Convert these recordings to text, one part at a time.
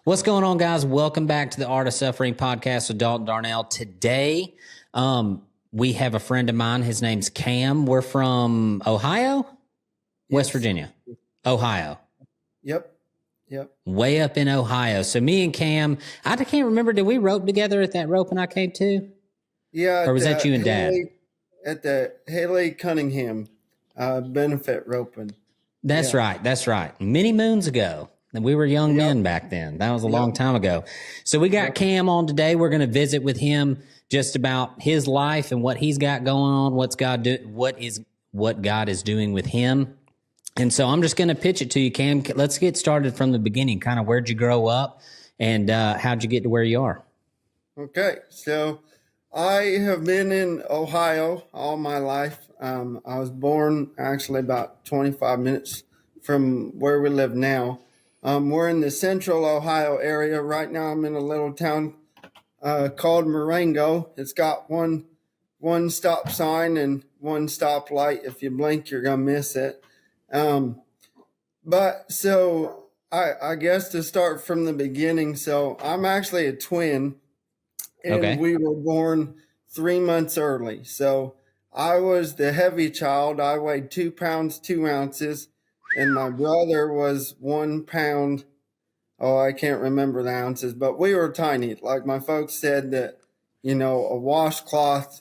What's going on, guys? Welcome back to the Art of Suffering podcast with Dalton Darnell. Today, we have a friend of mine. His name's Cam. We're from Ohio, West Yes. Virginia, Ohio, Yep. way up in Ohio. So me and Cam, I can't remember. Did we rope together at that rope in I came to? Yeah. Or was that you and Dad? At the Haley Cunningham benefit roping. That's Yeah. right. That's right. Many moons ago. And we were young men back then. That was a long time ago. So we got Cam on today. We're going to visit with him just about his life and what he's got going on, what God is doing with him. And so I'm just going to pitch it to you, Cam. Let's get started from the beginning. Kind of where'd you grow up and how'd you get to where you are? Okay. So I have been in Ohio all my life. I was born actually about 25 minutes from where we live now. We're in the central Ohio area. Right now I'm in a little town called Marengo. It's got one stop sign and one stoplight. If you blink, you're going to miss it. But so I guess to start from the beginning, so I'm actually a twin, and we were born 3 months early. So I was the heavy child. I weighed 2 pounds, 2 ounces. And my brother was 1 pound. Oh, I can't remember the ounces, but we were tiny. Like my folks said that, a washcloth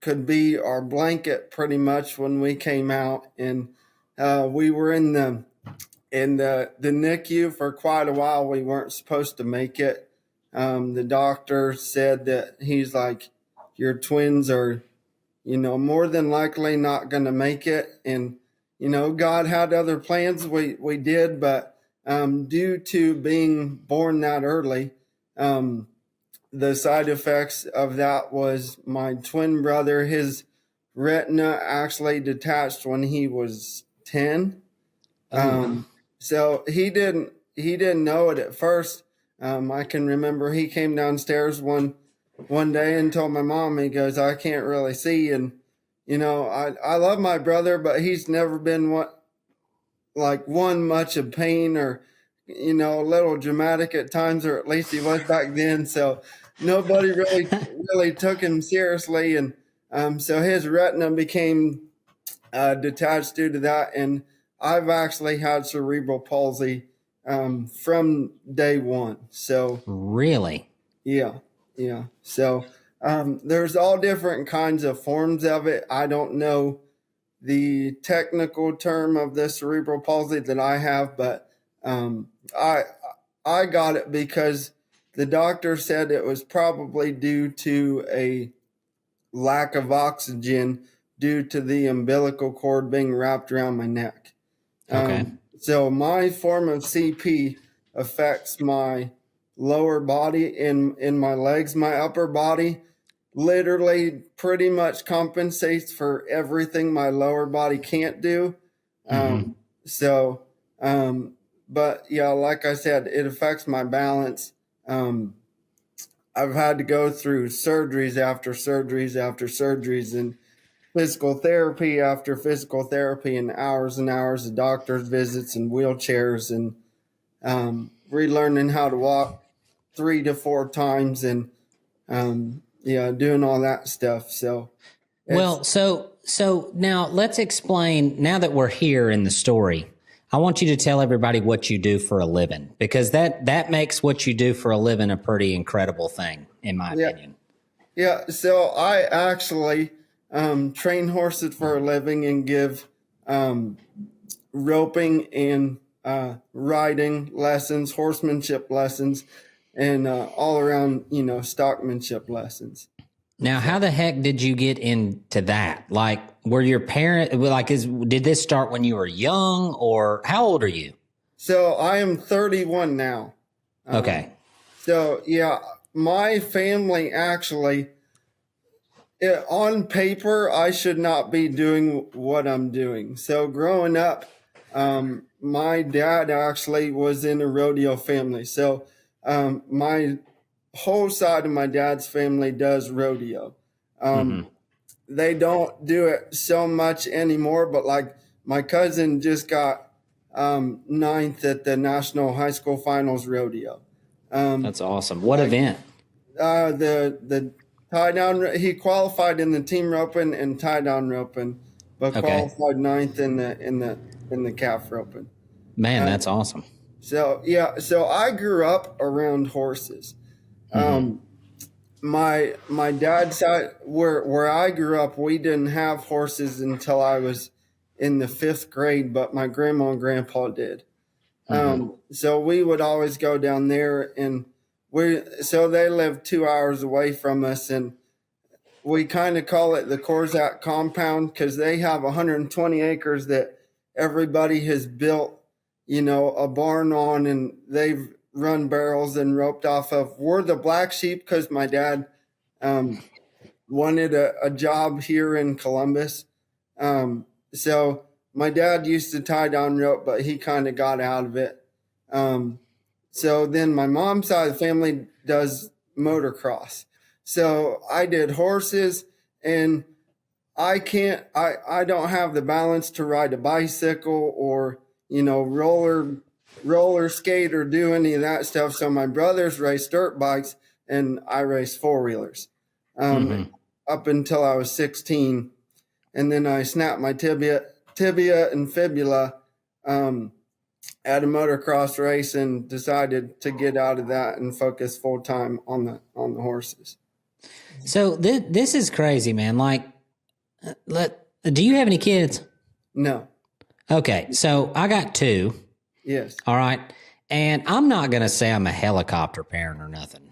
could be our blanket pretty much when we came out. And we were in the NICU for quite a while. We weren't supposed to make it. The doctor said that he's like, your twins are, more than likely not going to make it. And God had other plans. We did, but due to being born that early, the side effects of that was my twin brother, his retina actually detached when he was 10. So he didn't know it at first. I can remember he came downstairs one day and told my mom, he goes, I can't really see. And I love my brother, but he's never been one much of pain or, a little dramatic at times, or at least he was back then. So nobody really took him seriously. And so his retina became detached due to that. And I've actually had cerebral palsy from day one. So Really? Yeah. So there's all different kinds of forms of it. I don't know the technical term of the cerebral palsy that I have, but I got it because the doctor said it was probably due to a lack of oxygen due to the umbilical cord being wrapped around my neck. So my form of CP affects my lower body in my legs. My upper body literally pretty much compensates for everything my lower body can't do. But yeah, like I said, it affects my balance. I've had to go through surgeries after surgeries after surgeries, and physical therapy after physical therapy, and hours of doctor's visits and wheelchairs, and relearning how to walk 3 to 4 times, and doing all that stuff. So so now let's explain, now that we're here in the story, I want you to tell everybody what you do for a living, because that makes what you do for a living a pretty incredible thing, in my opinion. Yeah. So I actually train horses for a living and give roping and riding lessons, horsemanship lessons, and all around, stockmanship lessons. Now, how the heck did you get into that? Like, were your parents, did this start when you were young, or how old are you? So I am 31 now. Okay. So yeah, my family actually, on paper, I should not be doing what I'm doing. So growing up, my dad actually was in a rodeo family. So my whole side of my dad's family does rodeo. They don't do it so much anymore, but like my cousin just got ninth at the National High School Finals rodeo. That's awesome. What event? The tie down. He qualified in the team roping and tie down roping, but Okay. qualified ninth in the calf roping. Man, that's awesome. So yeah, so I grew up around horses. My dad's side, where I grew up, we didn't have horses until I was in the 5th grade, but my grandma and grandpa did. So we would always go down there, and so they lived 2 hours away from us, and we kind of call it the Corzatt compound because they have 120 acres that everybody has built, a barn on, and they've run barrels and roped off of. We're the black sheep because my dad wanted a job here in Columbus. So my dad used to tie down rope, but he kind of got out of it. So then my mom's side of the family does motocross. So I did horses, and I don't have the balance to ride a bicycle or, roller skate or do any of that stuff. So my brothers race dirt bikes and I race 4-wheelers up until I was 16. And then I snapped my tibia and fibula at a motocross race and decided to get out of that and focus full time on the horses. So this is crazy, man. Like, do you have any kids? No. Okay, so I got 2. Yes. All right, and I'm not gonna say I'm a helicopter parent or nothing,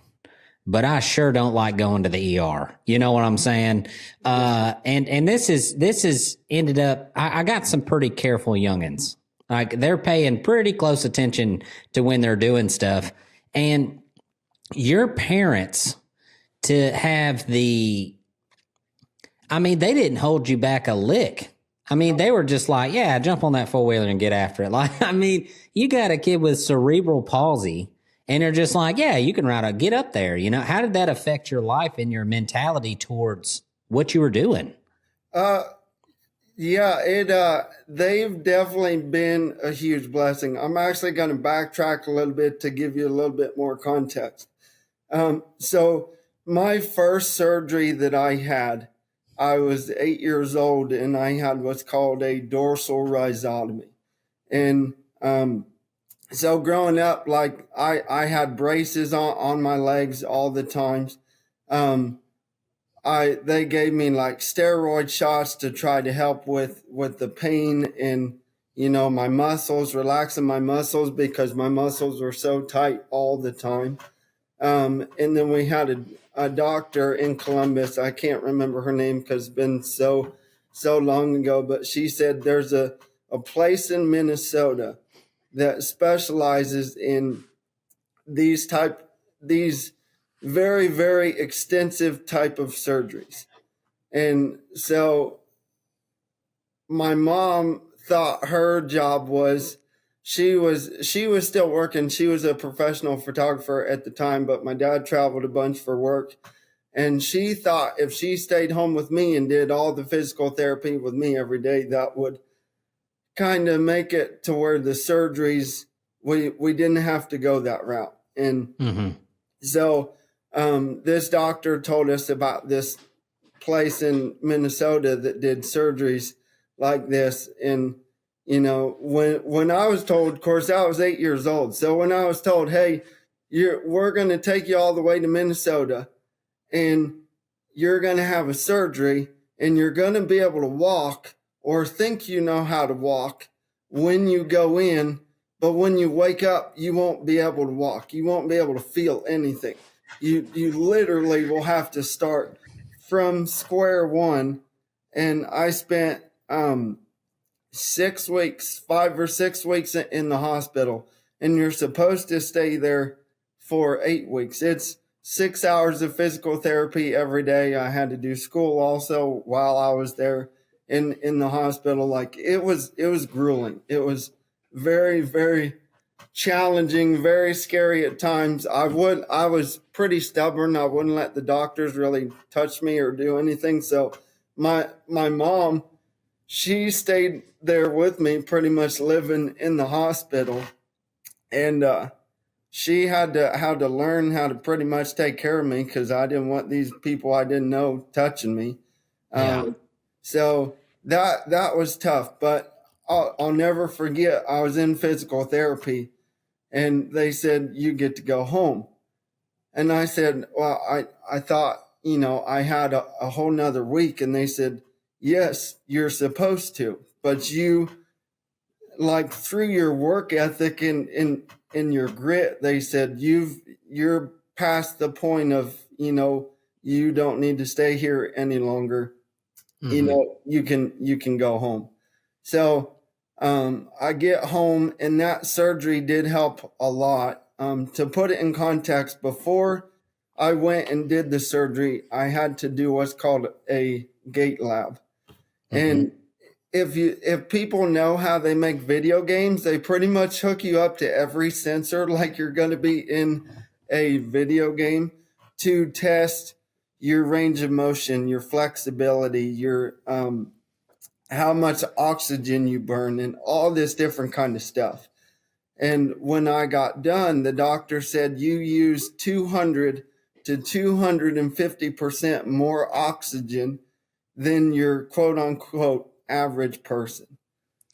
but I sure don't like going to the ER. You know what I'm saying? And this is ended up. I got some pretty careful youngins. Like, they're paying pretty close attention to when they're doing stuff, and your parents to have they didn't hold you back a lick. I mean, they were just like, yeah, jump on that 4-wheeler and get after it. Like, I mean, you got a kid with cerebral palsy, and they're just like, yeah, you can get up there. How did that affect your life and your mentality towards what you were doing? Yeah, they've definitely been a huge blessing. I'm actually going to backtrack a little bit to give you a little bit more context. So my first surgery that I had, I was 8 years old, and I had what's called a dorsal rhizotomy. And so growing up, like, I had braces on my legs all the times. They gave me like steroid shots to try to help with the pain and, my muscles, relaxing my muscles because my muscles were so tight all the time. And then we had a doctor in Columbus. I can't remember her name because it's been so long ago, but she said there's a place in Minnesota that specializes in these very, very extensive type of surgeries. And so my mom thought her job was, she was still working. She was a professional photographer at the time, but my dad traveled a bunch for work. And she thought if she stayed home with me and did all the physical therapy with me every day, that would kind of make it to where the surgeries, we didn't have to go that route. And so this doctor told us about this place in Minnesota that did surgeries like this. And, when I was told, of course, I was 8 years old. So when I was told, hey, we're going to take you all the way to Minnesota and you're going to have a surgery and you're going to be able to walk or think you know how to walk when you go in, but when you wake up, you won't be able to walk. You won't be able to feel anything. You literally will have to start from square one. And I spent 6 weeks, 5 or 6 weeks in the hospital, and you're supposed to stay there for 8 weeks. It's 6 hours of physical therapy every day. I had to do school also while I was there in the hospital. Like, it was grueling. It was very, very challenging, very scary at times. I was pretty stubborn. I wouldn't let the doctors really touch me or do anything. So my mom, she stayed there with me, pretty much living in the hospital. And she had to learn how to pretty much take care of me because I didn't want these people I didn't know touching me. Yeah. So that was tough, but I'll never forget. I was in physical therapy, and they said you get to go home, and I said, well, I thought I had a whole nother week, and they said, yes, you're supposed to, but you like through your work ethic and in your grit, they said you're past the point of you don't need to stay here any longer. You can go home. So I get home, and that surgery did help a lot. To put it in context, before I went and did the surgery, I had to do what's called a gait lab. And if people know how they make video games, they pretty much hook you up to every sensor like you're going to be in a video game to test your range of motion, your flexibility, your how much oxygen you burn, and all this different kind of stuff. And when I got done, the doctor said you use 200 to 250% more oxygen than your quote unquote average person.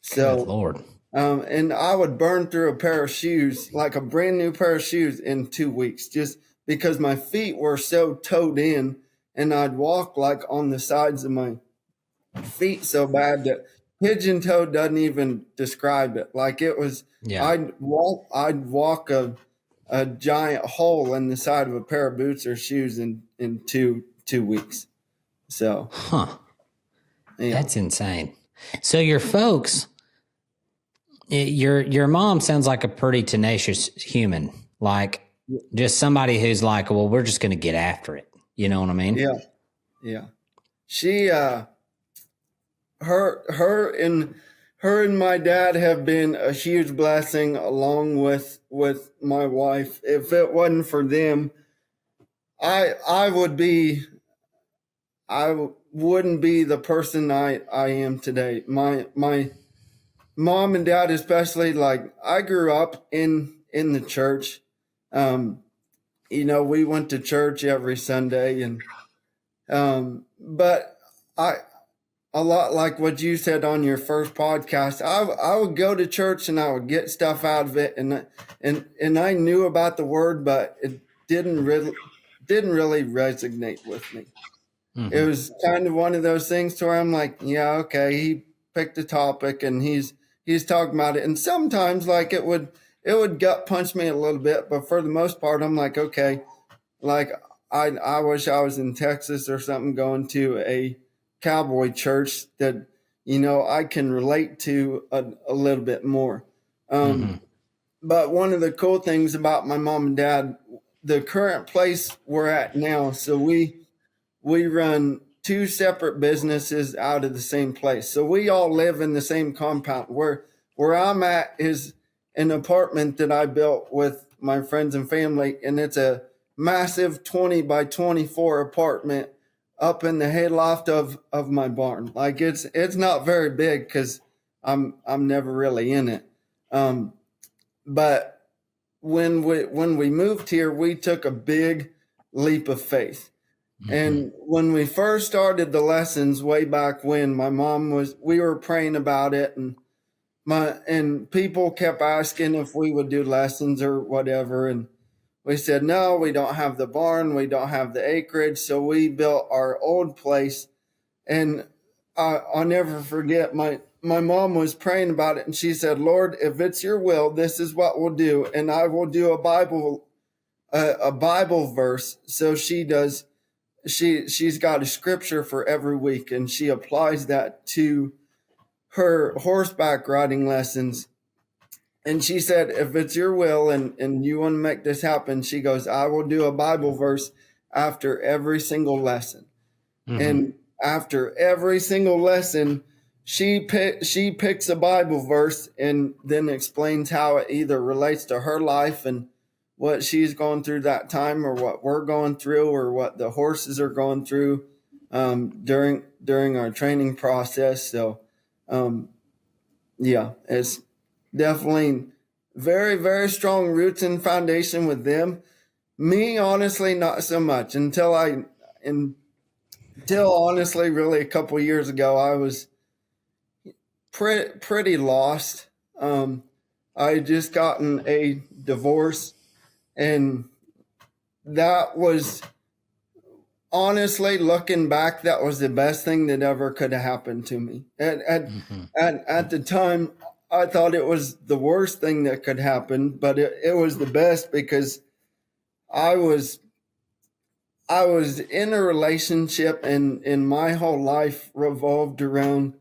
So, good Lord. And I would burn through a pair of shoes, like a brand new pair of shoes, in 2 weeks, just because my feet were so toed in, and I'd walk like on the sides of my feet so bad that pigeon toe doesn't even describe it. Like it was, Yeah. I'd walk a giant hole in the side of a pair of boots or shoes in 2 weeks. So, yeah. That's insane. So your folks, your mom sounds like a pretty tenacious human, like just somebody who's like, well, we're just going to get after it. You know what I mean? Yeah. Yeah. She, her and my dad have been a huge blessing, along with my wife. If it wasn't for them, I wouldn't be the person I am today. My mom and dad, especially, like I grew up in the church. We went to church every Sunday, and but a lot like what you said on your first podcast, I would go to church and I would get stuff out of it, and I knew about the word, but it didn't really resonate with me. It was kind of one of those things to where I'm like, yeah, okay, he picked a topic and he's talking about it, and sometimes like it would gut punch me a little bit, but for the most part, I'm like, okay, like I wish I was in Texas or something, going to a cowboy church that I can relate to a little bit more. But one of the cool things about my mom and dad, the current place we're at now, so we run 2 separate businesses out of the same place. So we all live in the same compound. Where I'm at is an apartment that I built with my friends and family, and it's a massive 20 by 24 apartment up in the hayloft of my barn. Like it's not very big because I'm never really in it. But when we moved here, we took a big leap of faith. And when we first started the lessons way back when, we were praying about it, and people kept asking if we would do lessons or whatever. And we said, no, we don't have the barn. We don't have the acreage. So we built our old place. And I'll never forget, my mom was praying about it, and she said, Lord, if it's your will, this is what we'll do. And I will do a Bible verse. So she does. She's got a scripture for every week, and she applies that to her horseback riding lessons. And she said, if it's your will and you want to make this happen, she goes, I will do a Bible verse after every single lesson. And after every single lesson, she picks a Bible verse and then explains how it either relates to her life and what she's going through that time, or what we're going through, or what the horses are going through during our training process. So, yeah, it's definitely very, very strong roots and foundation with them. Me, honestly, not so much until honestly, really a couple years ago, I was pretty lost. I had just gotten a divorce, and that was honestly, looking back, that was the best thing that ever could have happened to me. At the time, I thought it was the worst thing that could happen, but it was the best because I was in a relationship, and my whole life revolved around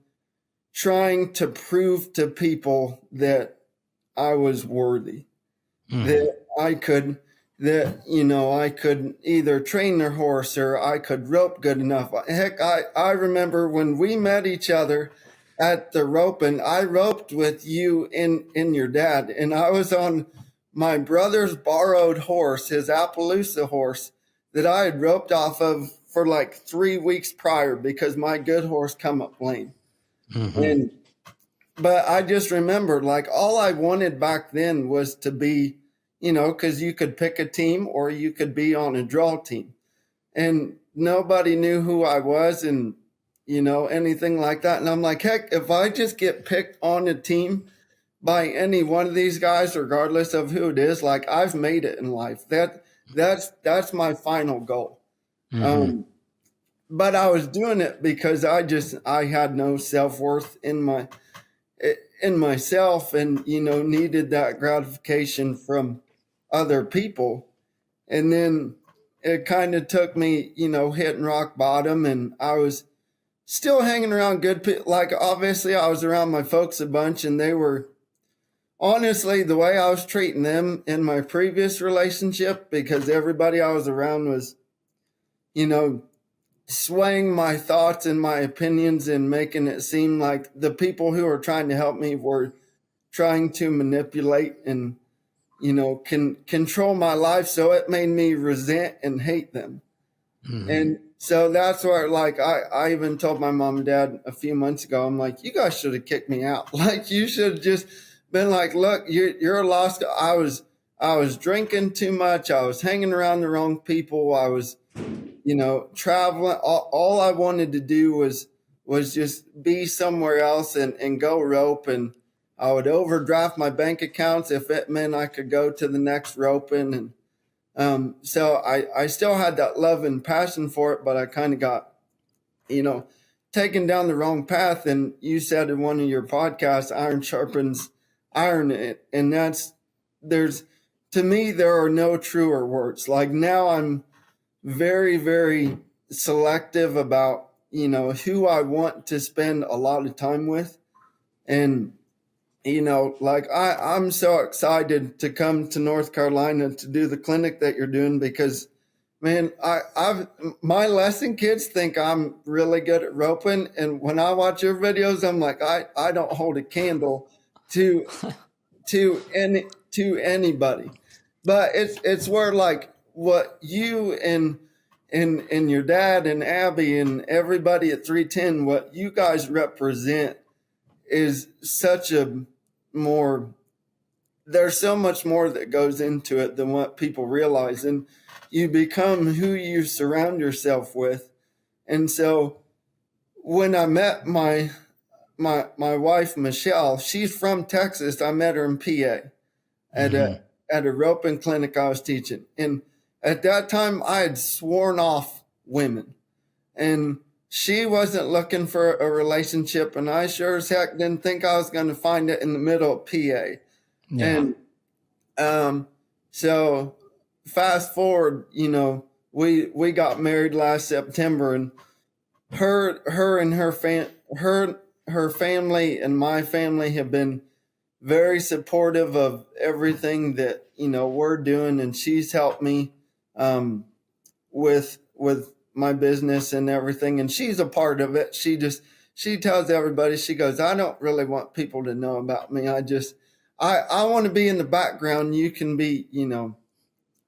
trying to prove to people that I was worthy, that I could either train their horse or I could rope good enough. Heck, I remember when we met each other at the roping, I roped with you and your dad, and I was on my brother's borrowed horse, his Appaloosa horse, that I had roped off of for like 3 weeks prior because my good horse come up lame. But I just remember, like, all I wanted back then was to be, because you could pick a team or you could be on a draw team. And nobody knew who I was and, anything like that. And I'm like, heck, if I just get picked on a team by any one of these guys, regardless of who it is, like, I've made it in life. That's my final goal. But I was doing it because I had no self-worth in myself, and needed that gratification from other people. And then it kind of took me hitting rock bottom, and I was still hanging around good people. Like, obviously I was around my folks a bunch, and they were honestly, the way I was treating them in my previous relationship, because everybody I was around was swaying my thoughts and my opinions and making it seem like the people who were trying to help me were trying to manipulate and, can control my life. So it made me resent and hate them. And so that's where, like, I even told my mom and dad a few months ago, I'm like, you guys should have kicked me out. Like, you should have just been like, look, you're a lost. I was drinking too much. I was hanging around the wrong people. I was, traveling. All I wanted to do was just be somewhere else and go rope. And I would overdraft my bank accounts if it meant I could go to the next roping. And so I still had that love and passion for it, but I kind of got, taken down the wrong path. And you said in one of your podcasts, iron sharpens iron. And to me, there are no truer words. Like, now I'm very, very selective about, who I want to spend a lot of time with. And, like, I'm so excited to come to North Carolina to do the clinic that you're doing, because, man, my lesson kids think I'm really good at roping. And when I watch your videos, I'm like, I don't hold a candle to anybody. But it's where, like, what you and your dad and Abby and everybody at 310, what you guys represent is there's so much more that goes into it than what people realize. And you become who you surround yourself with. And so when I met my wife, Michelle, she's from Texas. I met her in PA at a roping clinic I was teaching. And at that time, I had sworn off women, and she wasn't looking for a relationship, and I sure as heck didn't think I was going to find it in the middle of PA. Yeah. And so fast forward, we got married last September, and her and her family and my family have been very supportive of everything that we're doing, and she's helped me with my business and everything, and she's a part of it. She tells everybody, she goes, I don't really want people to know about me. I want to be in the background. You can be,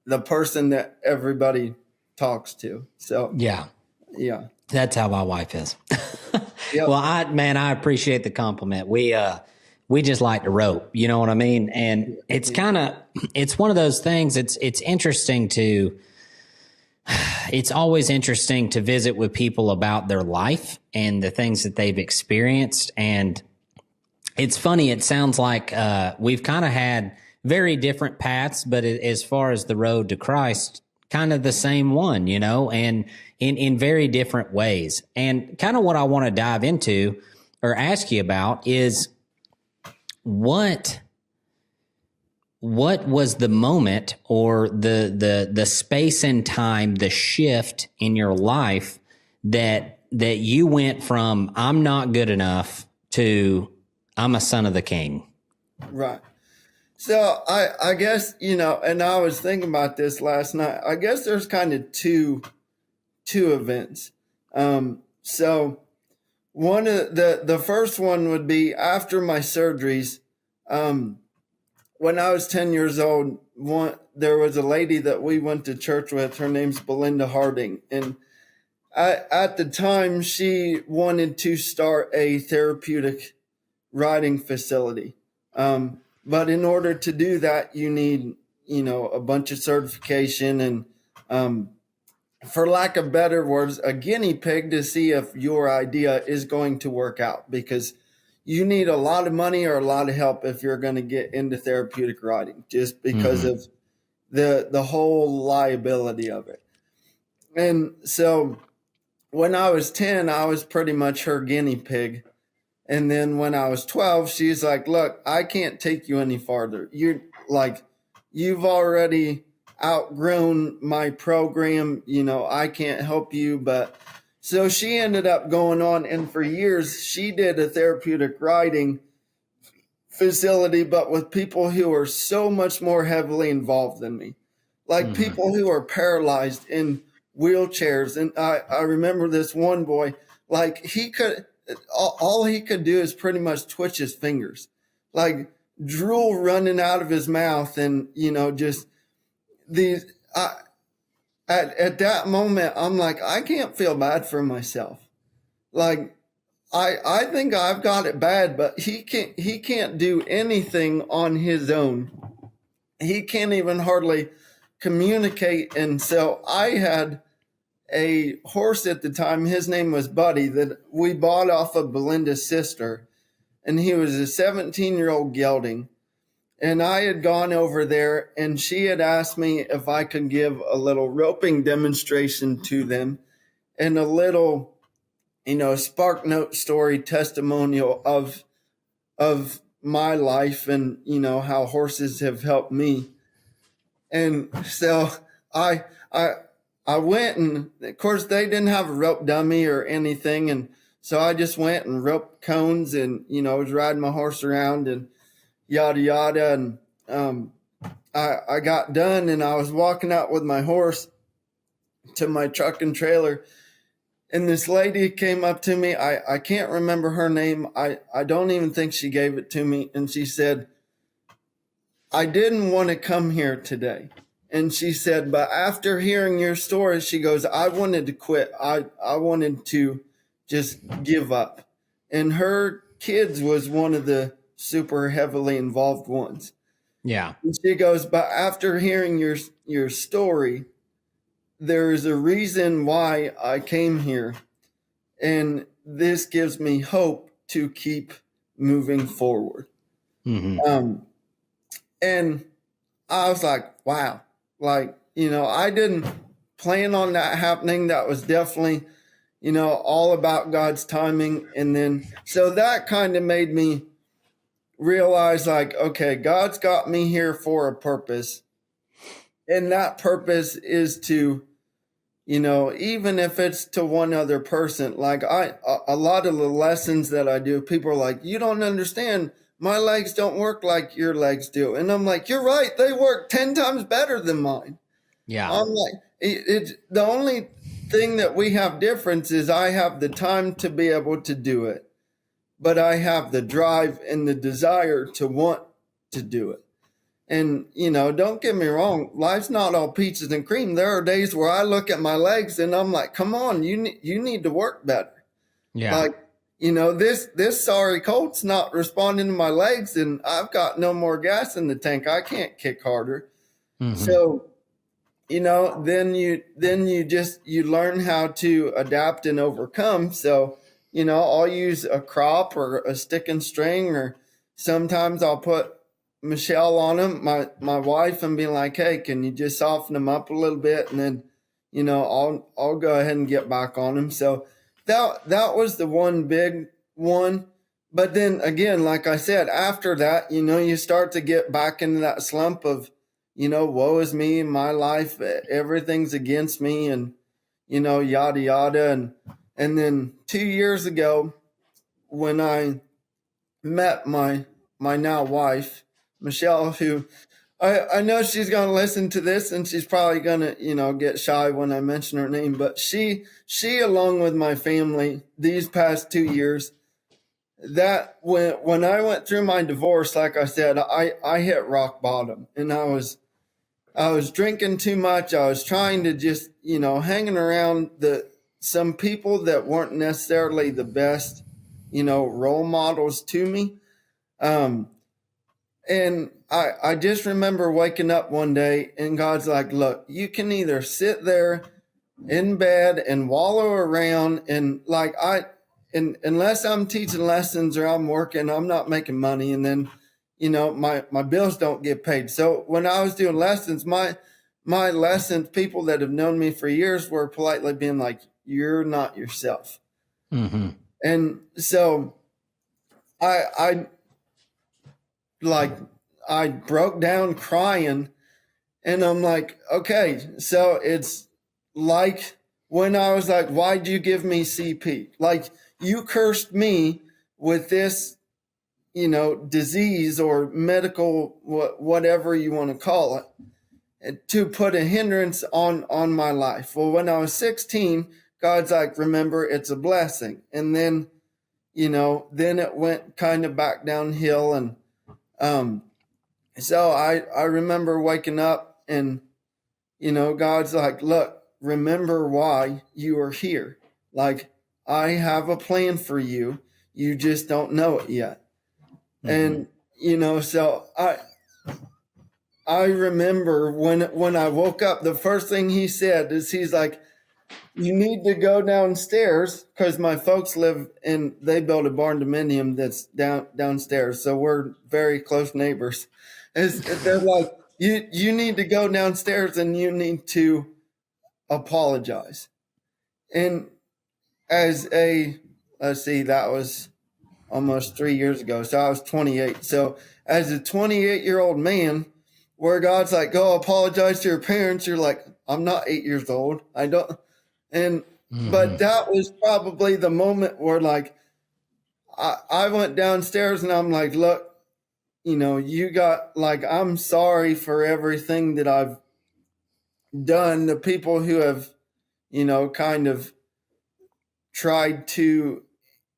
the person that everybody talks to. So yeah, that's how my wife is. Yep. Well, I appreciate the compliment. we just like to rope, you know what I mean? And it's it's one of those things. It's always interesting to visit with people about their life and the things that they've experienced. And it's funny. It sounds like we've kind of had very different paths, but as far as the road to Christ, kind of the same one, you know, and in very different ways. And kind of what I want to dive into or ask you about is what was the moment or the space and time, the shift in your life that you went from I'm not good enough to I'm a son of the King? Right. So I guess, you know, and I was thinking about this last night. I guess there's kind of two events. So one of the first one would be after my surgeries. When I was 10 years old, there was a lady that we went to church with. Her name's Belinda Harding. And at the time, she wanted to start a therapeutic riding facility. But in order to do that, you need, you know, a bunch of certification and, for lack of better words, a guinea pig to see if your idea is going to work out, because you need a lot of money or a lot of help if you're going to get into therapeutic riding, just because of the whole liability of it. And so when I was 10, I was pretty much her guinea pig. And then when I was 12, she's like, look, I can't take you any farther. You've already outgrown my program. You know, I can't help you. But so she ended up going on, and for years she did a therapeutic riding facility, but with people who are so much more heavily involved than me, like people who are paralyzed in wheelchairs. And I remember this one boy, like all he could do is pretty much twitch his fingers, like drool running out of his mouth. And, you know, just these, at that moment, I'm like, I can't feel bad for myself. Like, I think I've got it bad, but he can't do anything on his own. He can't even hardly communicate. And so I had a horse at the time. His name was Buddy, that we bought off of Belinda's sister. And he was a 17-year-old gelding. And I had gone over there, and she had asked me if I could give a little roping demonstration to them and a little, you know, spark note story testimonial of my life and, you know, how horses have helped me. And so I went, and of course they didn't have a rope dummy or anything. And so I just went and roped cones and, you know, was riding my horse around and yada, yada. And I got done, and I was walking out with my horse to my truck and trailer. And this lady came up to me. I can't remember her name. I don't even think she gave it to me. And she said, I didn't want to come here today. And she said, but after hearing your story, she goes, I wanted to quit. I wanted to just give up. And her kids was one of the super heavily involved ones. Yeah. And she goes, but after hearing your story, there is a reason why I came here. And this gives me hope to keep moving forward. And I was like, wow. Like, you know, I didn't plan on that happening. That was definitely, you know, all about God's timing. And then, so that kind of made me realize, like, okay, God's got me here for a purpose. And that purpose is to, you know, even if it's to one other person, like a lot of the lessons that I do, people are like, you don't understand. My legs don't work like your legs do. And I'm like, you're right. They work 10 times better than mine. Yeah. I'm like, it's the only thing that we have difference is I have the time to be able to do it, but I have the drive and the desire to want to do it. And, you know, don't get me wrong. Life's not all peaches and cream. There are days where I look at my legs and I'm like, come on, you need to work better. Yeah. Like, this sorry colt's not responding to my legs, and I've got no more gas in the tank. I can't kick harder. Mm-hmm. So, then you learn how to adapt and overcome. So, I'll use a crop or a stick and string, or sometimes I'll put Michelle on him, my wife, and be like, hey, can you just soften him up a little bit? And then, I'll go ahead and get back on him. So that was the one big one. But then again, like I said, after that, you start to get back into that slump of, woe is me in my life. Everything's against me, and, yada, yada. And then 2 years ago, when I met my now wife, Michelle, who I know she's going to listen to this, and she's probably going to, get shy when I mention her name, but she along with my family these past 2 years, that when I went through my divorce, like I said, I hit rock bottom, and I was drinking too much. I was trying to just, hanging around some people that weren't necessarily the best, role models to me. And I just remember waking up one day, and God's like, look, you can either sit there in bed and wallow around, and unless I'm teaching lessons or I'm working, I'm not making money. And then, my bills don't get paid. So when I was doing lessons, my lessons, people that have known me for years were politely being like, you're not yourself. Mm-hmm. And so I broke down crying, and I'm like, okay, so it's like when I was like, why'd you give me CP? Like, you cursed me with this, disease or medical, whatever you want to call it, to put a hindrance on my life. Well, when I was 16, God's like, remember, it's a blessing. And then, then it went kind of back downhill. And so I remember waking up, and, God's like, look, remember why you are here. Like, I have a plan for you. You just don't know it yet. Mm-hmm. And, so I remember when I woke up, the first thing he said is, he's like, you need to go downstairs, because my folks they built a barn dominium that's downstairs. So we're very close neighbors. They're like, you need to go downstairs and you need to apologize. And let's see, that was almost 3 years ago. So I was 28. So as a 28-year-old man, where God's like, go apologize to your parents, you're like, I'm not 8 years old. I don't. And, mm-hmm. But that was probably the moment where, like, I went downstairs and I'm like, look, you got, like, I'm sorry for everything that I've done. The people who have, kind of tried to,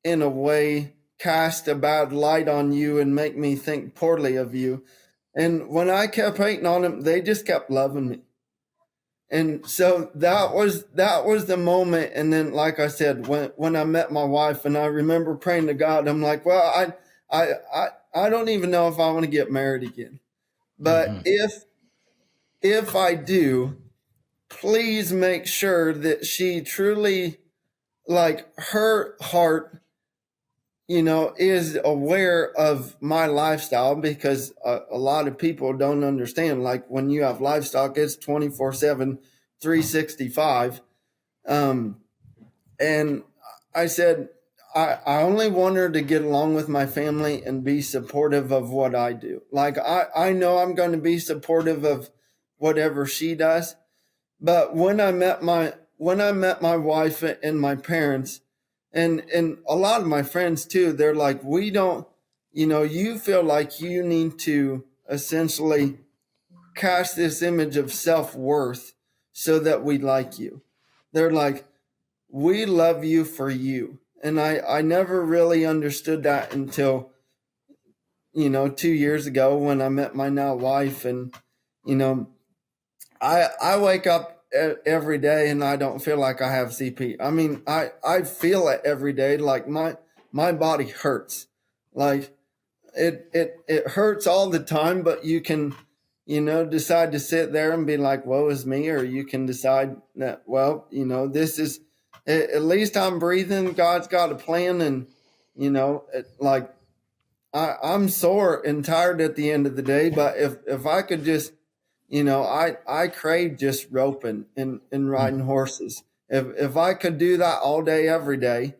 in a way, cast a bad light on you and make me think poorly of you. And when I kept hating on them, they just kept loving me. And so that was the moment. And then, like I said, when I met my wife, and I remember praying to God, I'm like, well, I don't even know if I want to get married again. But mm-hmm. if I do, please make sure that she truly, like, her heart, is aware of my lifestyle, because a lot of people don't understand. Like, when you have livestock, it's 24/7, 365. And I said, I only want her to get along with my family and be supportive of what I do. Like, I know I'm going to be supportive of whatever she does. But when I met my wife and my parents, and a lot of my friends too, they're like, we don't, you feel like you need to essentially cast this image of self-worth so that we like you. They're like, we love you for you. And I never really understood that until, 2 years ago when I met my now wife. And, I wake up every day and I don't feel like I have CP. I mean, I feel it every day. Like, my my body hurts. Like it hurts all the time, but you can, decide to sit there and be like, woe is me. Or you can decide that, well, this is, at least I'm breathing. God's got a plan. And, I'm sore and tired at the end of the day, but if I could just, I crave just roping and riding horses. If I could do that all day, every day,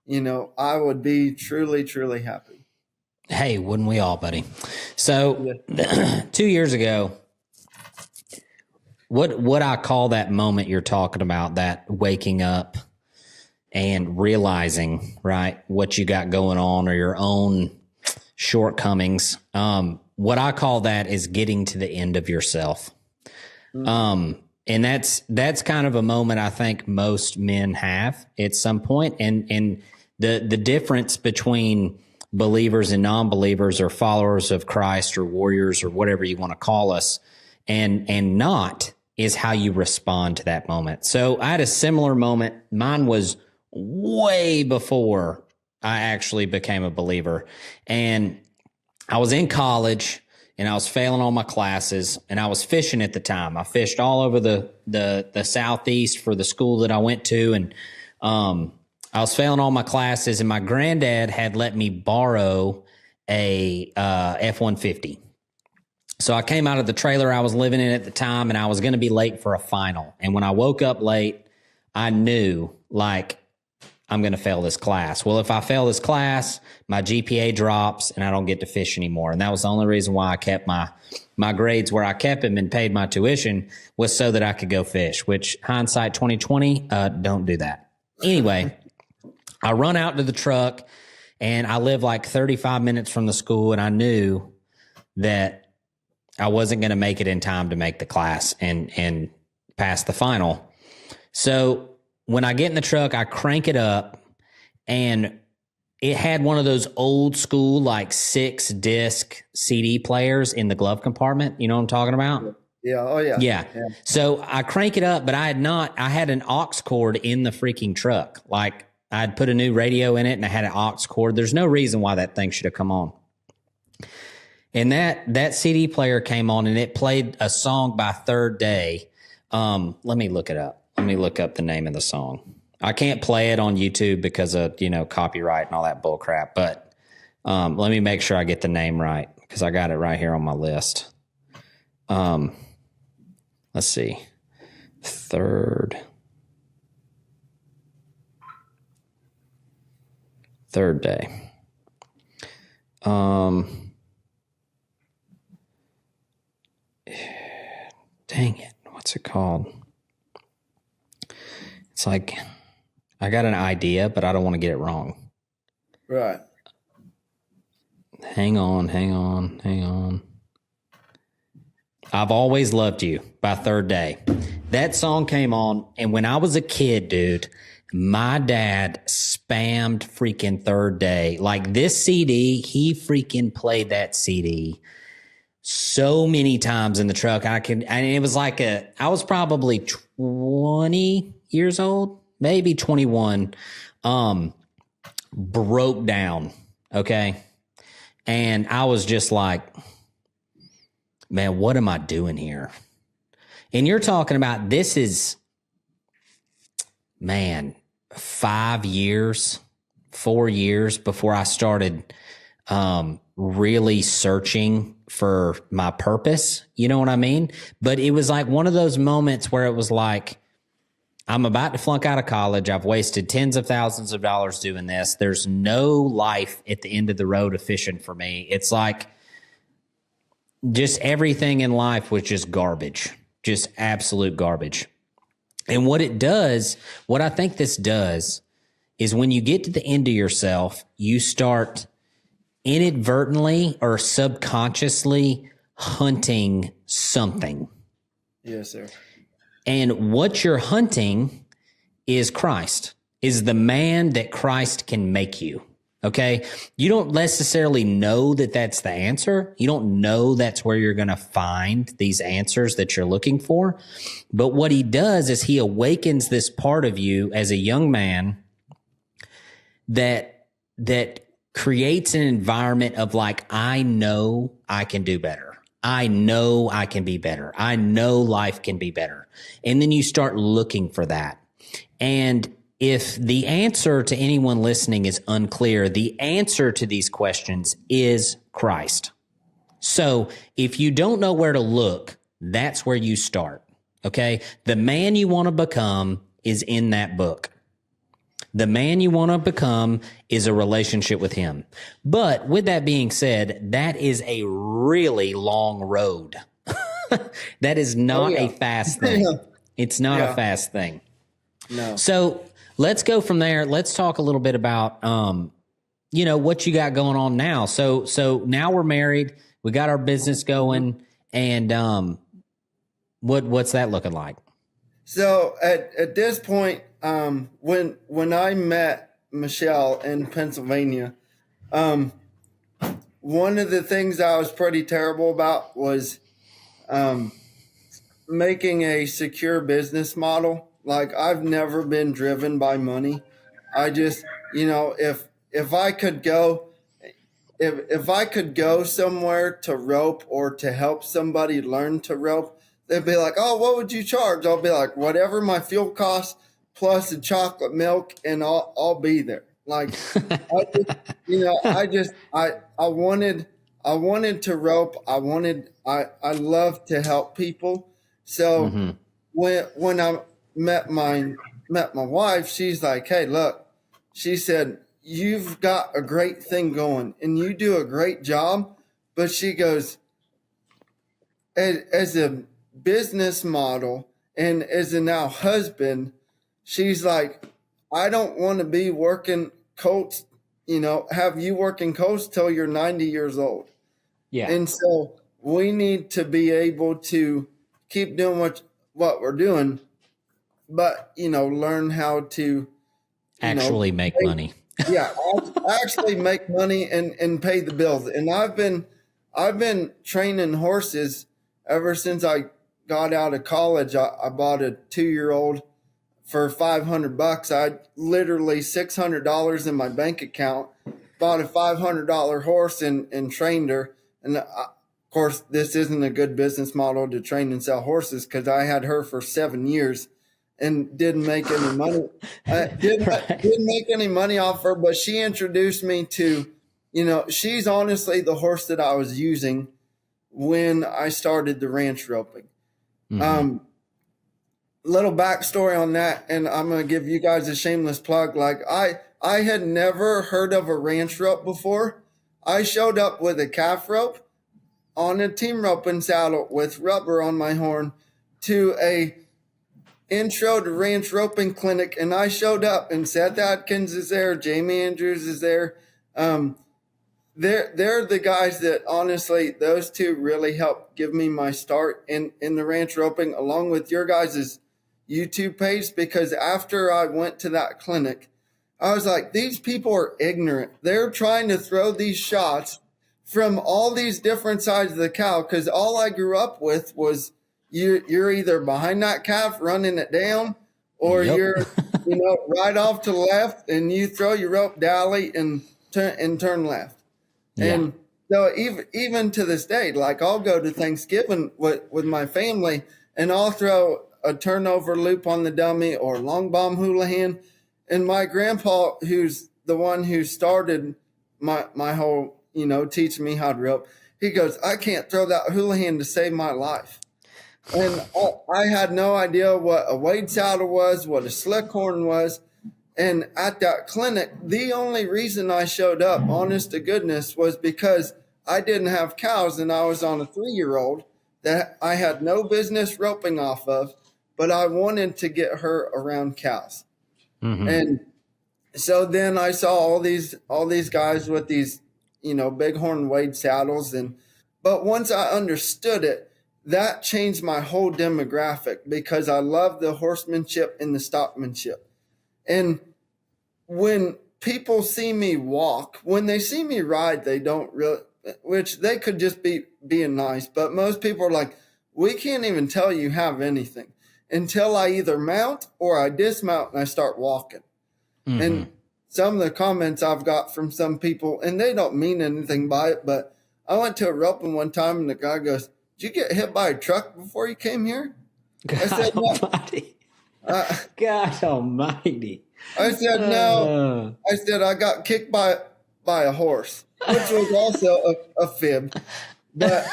I would be truly, truly happy. Hey, wouldn't we all, buddy? So 2 years ago, what I call that moment you're talking about, that waking up and realizing, right, what you got going on or your own shortcomings. What I call that is getting to the end of yourself. And that's kind of a moment I think most men have at some point. And the difference between believers and non-believers, or followers of Christ, or warriors, or whatever you want to call us, and not, is how you respond to that moment. So I had a similar moment. Mine was way before I actually became a believer. And I was in college and I was failing all my classes, and I was fishing at the time. I fished all over the Southeast for the school that I went to. And, I was failing all my classes, and my granddad had let me borrow a, F-150. So I came out of the trailer I was living in at the time, and I was going to be late for a final. And when I woke up late, I knew, like, I'm going to fail this class. Well, if I fail this class, my GPA drops and I don't get to fish anymore. And that was the only reason why I kept my grades where I kept them and paid my tuition, was so that I could go fish, which, hindsight 2020, don't do that. Anyway, I run out to the truck, and I live like 35 minutes from the school, and I knew that I wasn't going to make it in time to make the class and pass the final. So when I get in the truck, I crank it up, and it had one of those old school, like 6-disc CD players in the glove compartment. You know what I'm talking about? Yeah. Oh yeah. Yeah. So I crank it up, but I had an aux cord in the freaking truck. Like, I'd put a new radio in it, and I had an aux cord. There's no reason why that thing should have come on. And that CD player came on, and it played a song by Third Day. Let me look it up. Let me look up the name of the song. I can't play it on YouTube because of, copyright and all that bull crap. But let me make sure I get the name right, because I got it right here on my list. Let's see. Third Day. Dang it. What's it called? It's like, I got an idea, but I don't want to get it wrong. Right. Hang on. I've Always Loved You by Third Day. That song came on, and when I was a kid, dude, my dad spammed freaking Third Day. Like, this CD, he freaking played that CD so many times in the truck. And it was like I was probably 20 years old, maybe 21, broke down. Okay. And I was just like, man, what am I doing here? And you're talking about, this is, man, 4 years before I started really searching for my purpose. You know what I mean? But it was like one of those moments where it was like, I'm about to flunk out of college. I've wasted tens of thousands of dollars doing this. There's no life at the end of the road of fishing for me. It's like, just everything in life was just garbage, just absolute garbage. And what I think this does, is when you get to the end of yourself, you start inadvertently or subconsciously hunting something. Yes, sir. And what you're hunting is Christ, is the man that Christ can make you. Okay. You don't necessarily know that that's the answer. You don't know that's where you're going to find these answers that you're looking for. But what he does is he awakens this part of you as a young man that that creates an environment of like, I know I can do better. I know I can be better. I know life can be better. And then you start looking for that. And if the answer to anyone listening is unclear, the answer to these questions is Christ. So if you don't know where to look, that's where you start. Okay. The man you want to become is in that book. The man you want to become is a relationship with him. But with that being said, that is a really long road. That is not a fast thing. It's not a fast thing. No. So let's go from there. Let's talk a little bit about, what you got going on now. So now we're married. We got our business going. And what's that looking like? So at this point, when I met Michelle in Pennsylvania, one of the things I was pretty terrible about was making a secure business model. Like, I've never been driven by money. I just, if I could go, if I could go somewhere to rope or to help somebody learn to rope, they'd be like, "Oh, what would you charge?" I'll be like, "Whatever my fuel costs plus the chocolate milk, and I'll be there." Like, I wanted to rope. I love to help people. So when I met my wife, she's like, "Hey, look," she said, "you've got a great thing going and you do a great job." But she goes, as a business model and as a now husband, she's like, "I don't want to be working Colts, have you working Colts till you're 90 years old." Yeah. And so we need to be able to keep doing what we're doing, but, learn how to actually make money. Yeah, actually make money and pay the bills. And I've been training horses ever since I got out of college. I bought a 2-year-old for $500. I literally $600 in my bank account, bought a $500 horse and trained her. And of course, this isn't a good business model to train and sell horses, because I had her for 7 years and didn't make any money. Didn't make any money off her, but she introduced me to, she's honestly the horse that I was using when I started the ranch roping. Little backstory on that, and I'm going to give you guys a shameless plug. Like, I had never heard of a ranch rope before. I showed up with a calf rope on a team roping saddle with rubber on my horn to a intro to ranch roping clinic, and I showed up and Seth Atkins is there, Jamie Andrews is there. They're the guys that, honestly, those two really helped give me my start in the ranch roping, along with your guys' YouTube page, because after I went to that clinic, I was like, these people are ignorant. They're trying to throw these shots from all these different sides of the cow, because all I grew up with was you're either behind that calf running it down, or you're right off to the left and you throw your rope dally and turn left. Yeah. And so even to this day, like, I'll go to Thanksgiving with my family and I'll throw a turnover loop on the dummy or long bomb hula hand. And my grandpa, who's the one who started my whole, teaching me how to rope, he goes, "I can't throw that hula hand to save my life." And I had no idea what a Wade saddle was, what a slick horn was. And at that clinic, the only reason I showed up, honest to goodness, was because I didn't have cows and I was on a 3-year-old that I had no business roping off of, but I wanted to get her around cows. And so then I saw all these guys with these, bighorn Wade saddles. But once I understood it, that changed my whole demographic, because I love the horsemanship and the stockmanship. And when people see me walk, when they see me ride, they don't really, which they could just be being nice. But most people are like, "We can't even tell you have anything until I either mount or I dismount and I start walking." And some of the comments I've got from some people, and they don't mean anything by it, but I went to a roping one time and the guy goes, "Did you get hit by a truck before you came here?" God Almighty. God Almighty. I said, "No." I said, "I got kicked by a horse," which was also a fib. But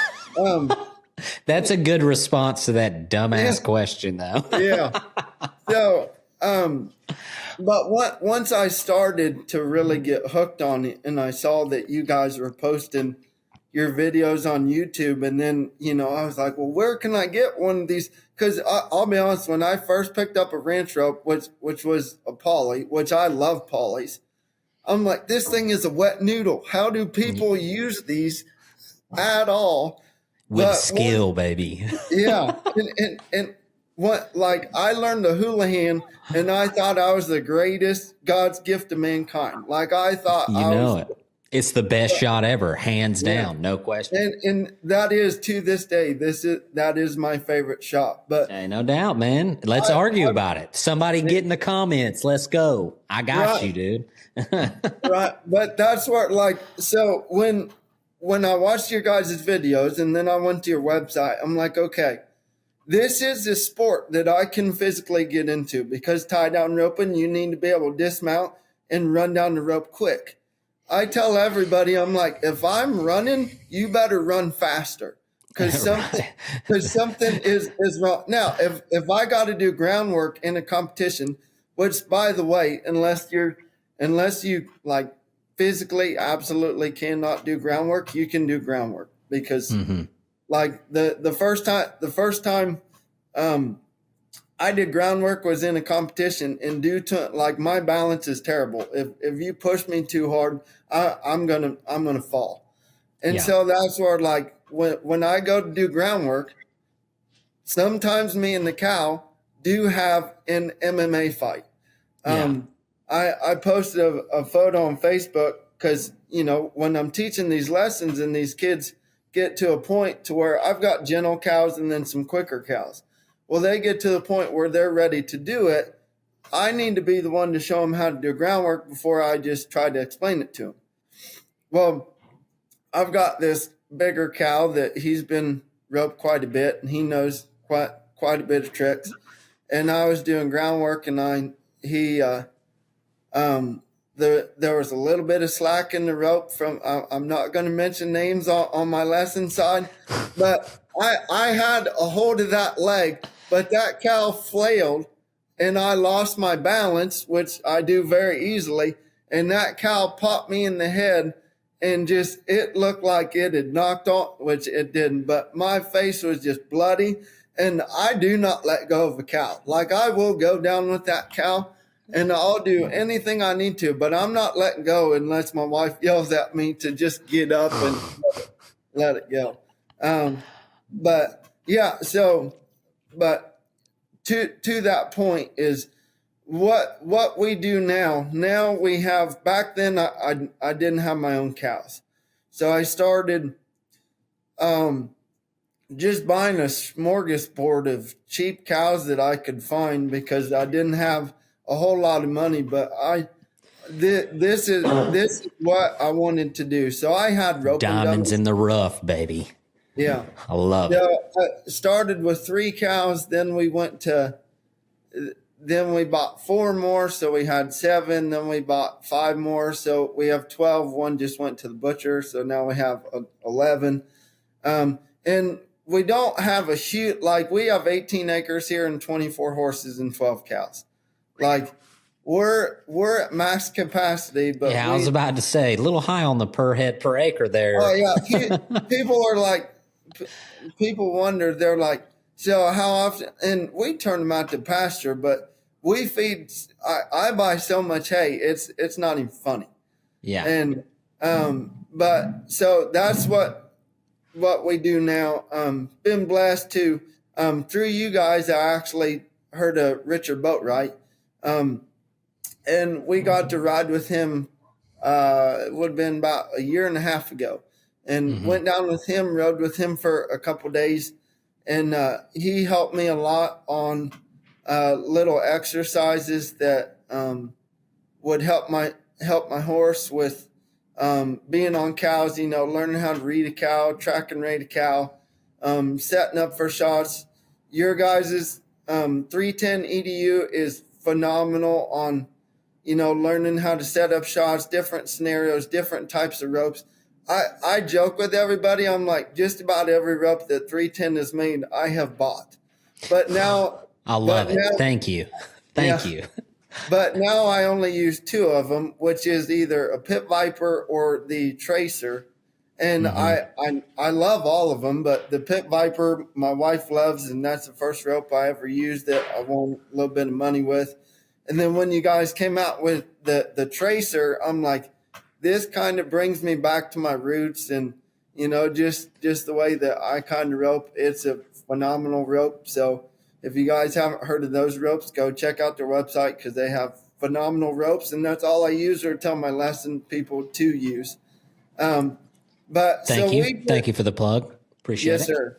that's a good response to that dumbass question, though. Yeah. So, but once I started to really get hooked on it, and I saw that you guys were posting your videos on YouTube, and then, I was like, well, where can I get one of these? Because I'll be honest, when I first picked up a ranch rope, which was a poly, which I love polys, I'm like, this thing is a wet noodle. How do people use these at all? With skill, baby. Yeah. And what, like, I learned the hula hand, and I thought I was the greatest God's gift to mankind. Like, I thought it's the best shot ever, hands down, no question. And that is, to this day, that is my favorite shot. But hey, no doubt, man. Let's argue about it. Somebody get in the comments. Let's go. I got you, dude. Right. But that's what, like, so when I watched your guys' videos and then I went to your website, I'm like, okay, this is a sport that I can physically get into, because tie down roping, you need to be able to dismount and run down the rope quick. I tell everybody, I'm like, if I'm running, you better run faster, because something is wrong. Now, if I got to do groundwork in a competition, which, by the way, unless you like physically absolutely cannot do groundwork, you can do groundwork, because like the first time I did groundwork was in a competition, and due to, like, my balance is terrible. If you push me too hard, I'm gonna fall. And so that's where, like, when I go to do groundwork, sometimes me and the cow do have an MMA fight. I posted a photo on Facebook, because, when I'm teaching these lessons and these kids get to a point to where I've got gentle cows and then some quicker cows. Well, they get to the point where they're ready to do it. I need to be the one to show them how to do groundwork before I just try to explain it to them. Well, I've got this bigger cow that he's been roped quite a bit, and he knows quite a bit of tricks. And I was doing groundwork, and there was a little bit of slack in the rope from, I'm not going to mention names on my lesson side, but I had a hold of that leg, but that cow flailed, and I lost my balance, which I do very easily. And that cow popped me in the head, and it looked like it had knocked on, which it didn't, but my face was just bloody. And I do not let go of a cow. Like, I will go down with that cow, and I'll do anything I need to, but I'm not letting go unless my wife yells at me to just get up and let it go. But yeah, but to that point is what we do now. Now we have, back then I didn't have my own cows. So I started just buying a smorgasbord of cheap cows that I could find, because I didn't have a whole lot of money, but this is what I wanted to do. So I had rope diamonds in the rough, baby. Yeah, I love it. I started with 3 cows, then we bought 4 more, so we had 7. Then we bought 5 more, so we have 12. One just went to the butcher, so now we have 11. And we don't have a shoot, like, we have 18 acres here and 24 horses and 12 cows. Like, we're at max capacity, but I was about to say, a little high on the per head per acre there. Oh yeah, people are like, people wonder, they're like, so how often? And we turn them out to pasture, but we feed. I buy so much hay, it's not even funny. Yeah. And but so that's what we do now. Been blessed to through you guys. I actually heard of Richard Boatwright. And we got to ride with him, it would have been about a year and a half ago, and went down with him, rode with him for a couple of days. And he helped me a lot on little exercises that would help help my horse with being on cows, learning how to read a cow, track and rate a cow, setting up for shots. Your guys' 310 EDU is phenomenal on, learning how to set up shots, different scenarios, different types of ropes. I joke with everybody. I'm like, just about every rope that 310 has made, I have bought. But now, I love it. Now, Thank you. Thank you. But now I only use two of them, which is either a Pit Viper or the Tracer. And I love all of them, but the Pit Viper my wife loves, and that's the first rope I ever used that I won a little bit of money with. And then when you guys came out with the Tracer, I'm like, this kind of brings me back to my roots, and just the way that I kind of rope. It's a phenomenal rope. So if you guys haven't heard of those ropes, go check out their website because they have phenomenal ropes, and that's all I use or tell my lesson people to use. But thank you for the plug. Appreciate it. Yes, sir.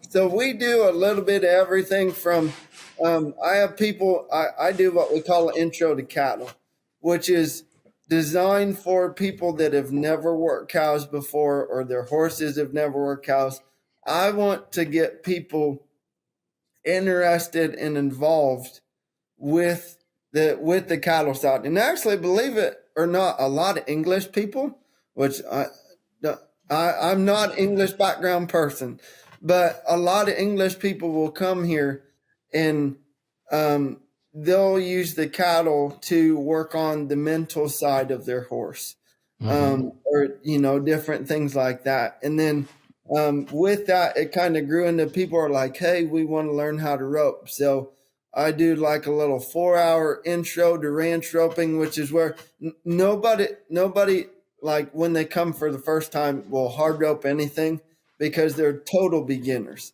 So we do a little bit of everything from. I have people. I do what we call an intro to cattle, which is designed for people that have never worked cows before or their horses have never worked cows. I want to get people interested and involved with the cattle side. And actually, believe it or not, a lot of English people, which I'm not an English background person, but a lot of English people will come here and they'll use the cattle to work on the mental side of their horse, or different things like that. And then with that, it kind of grew into people are like, hey, we want to learn how to rope. So I do like a little 4-hour intro to ranch roping, which is where nobody like when they come for the first time will hard rope anything because they're total beginners.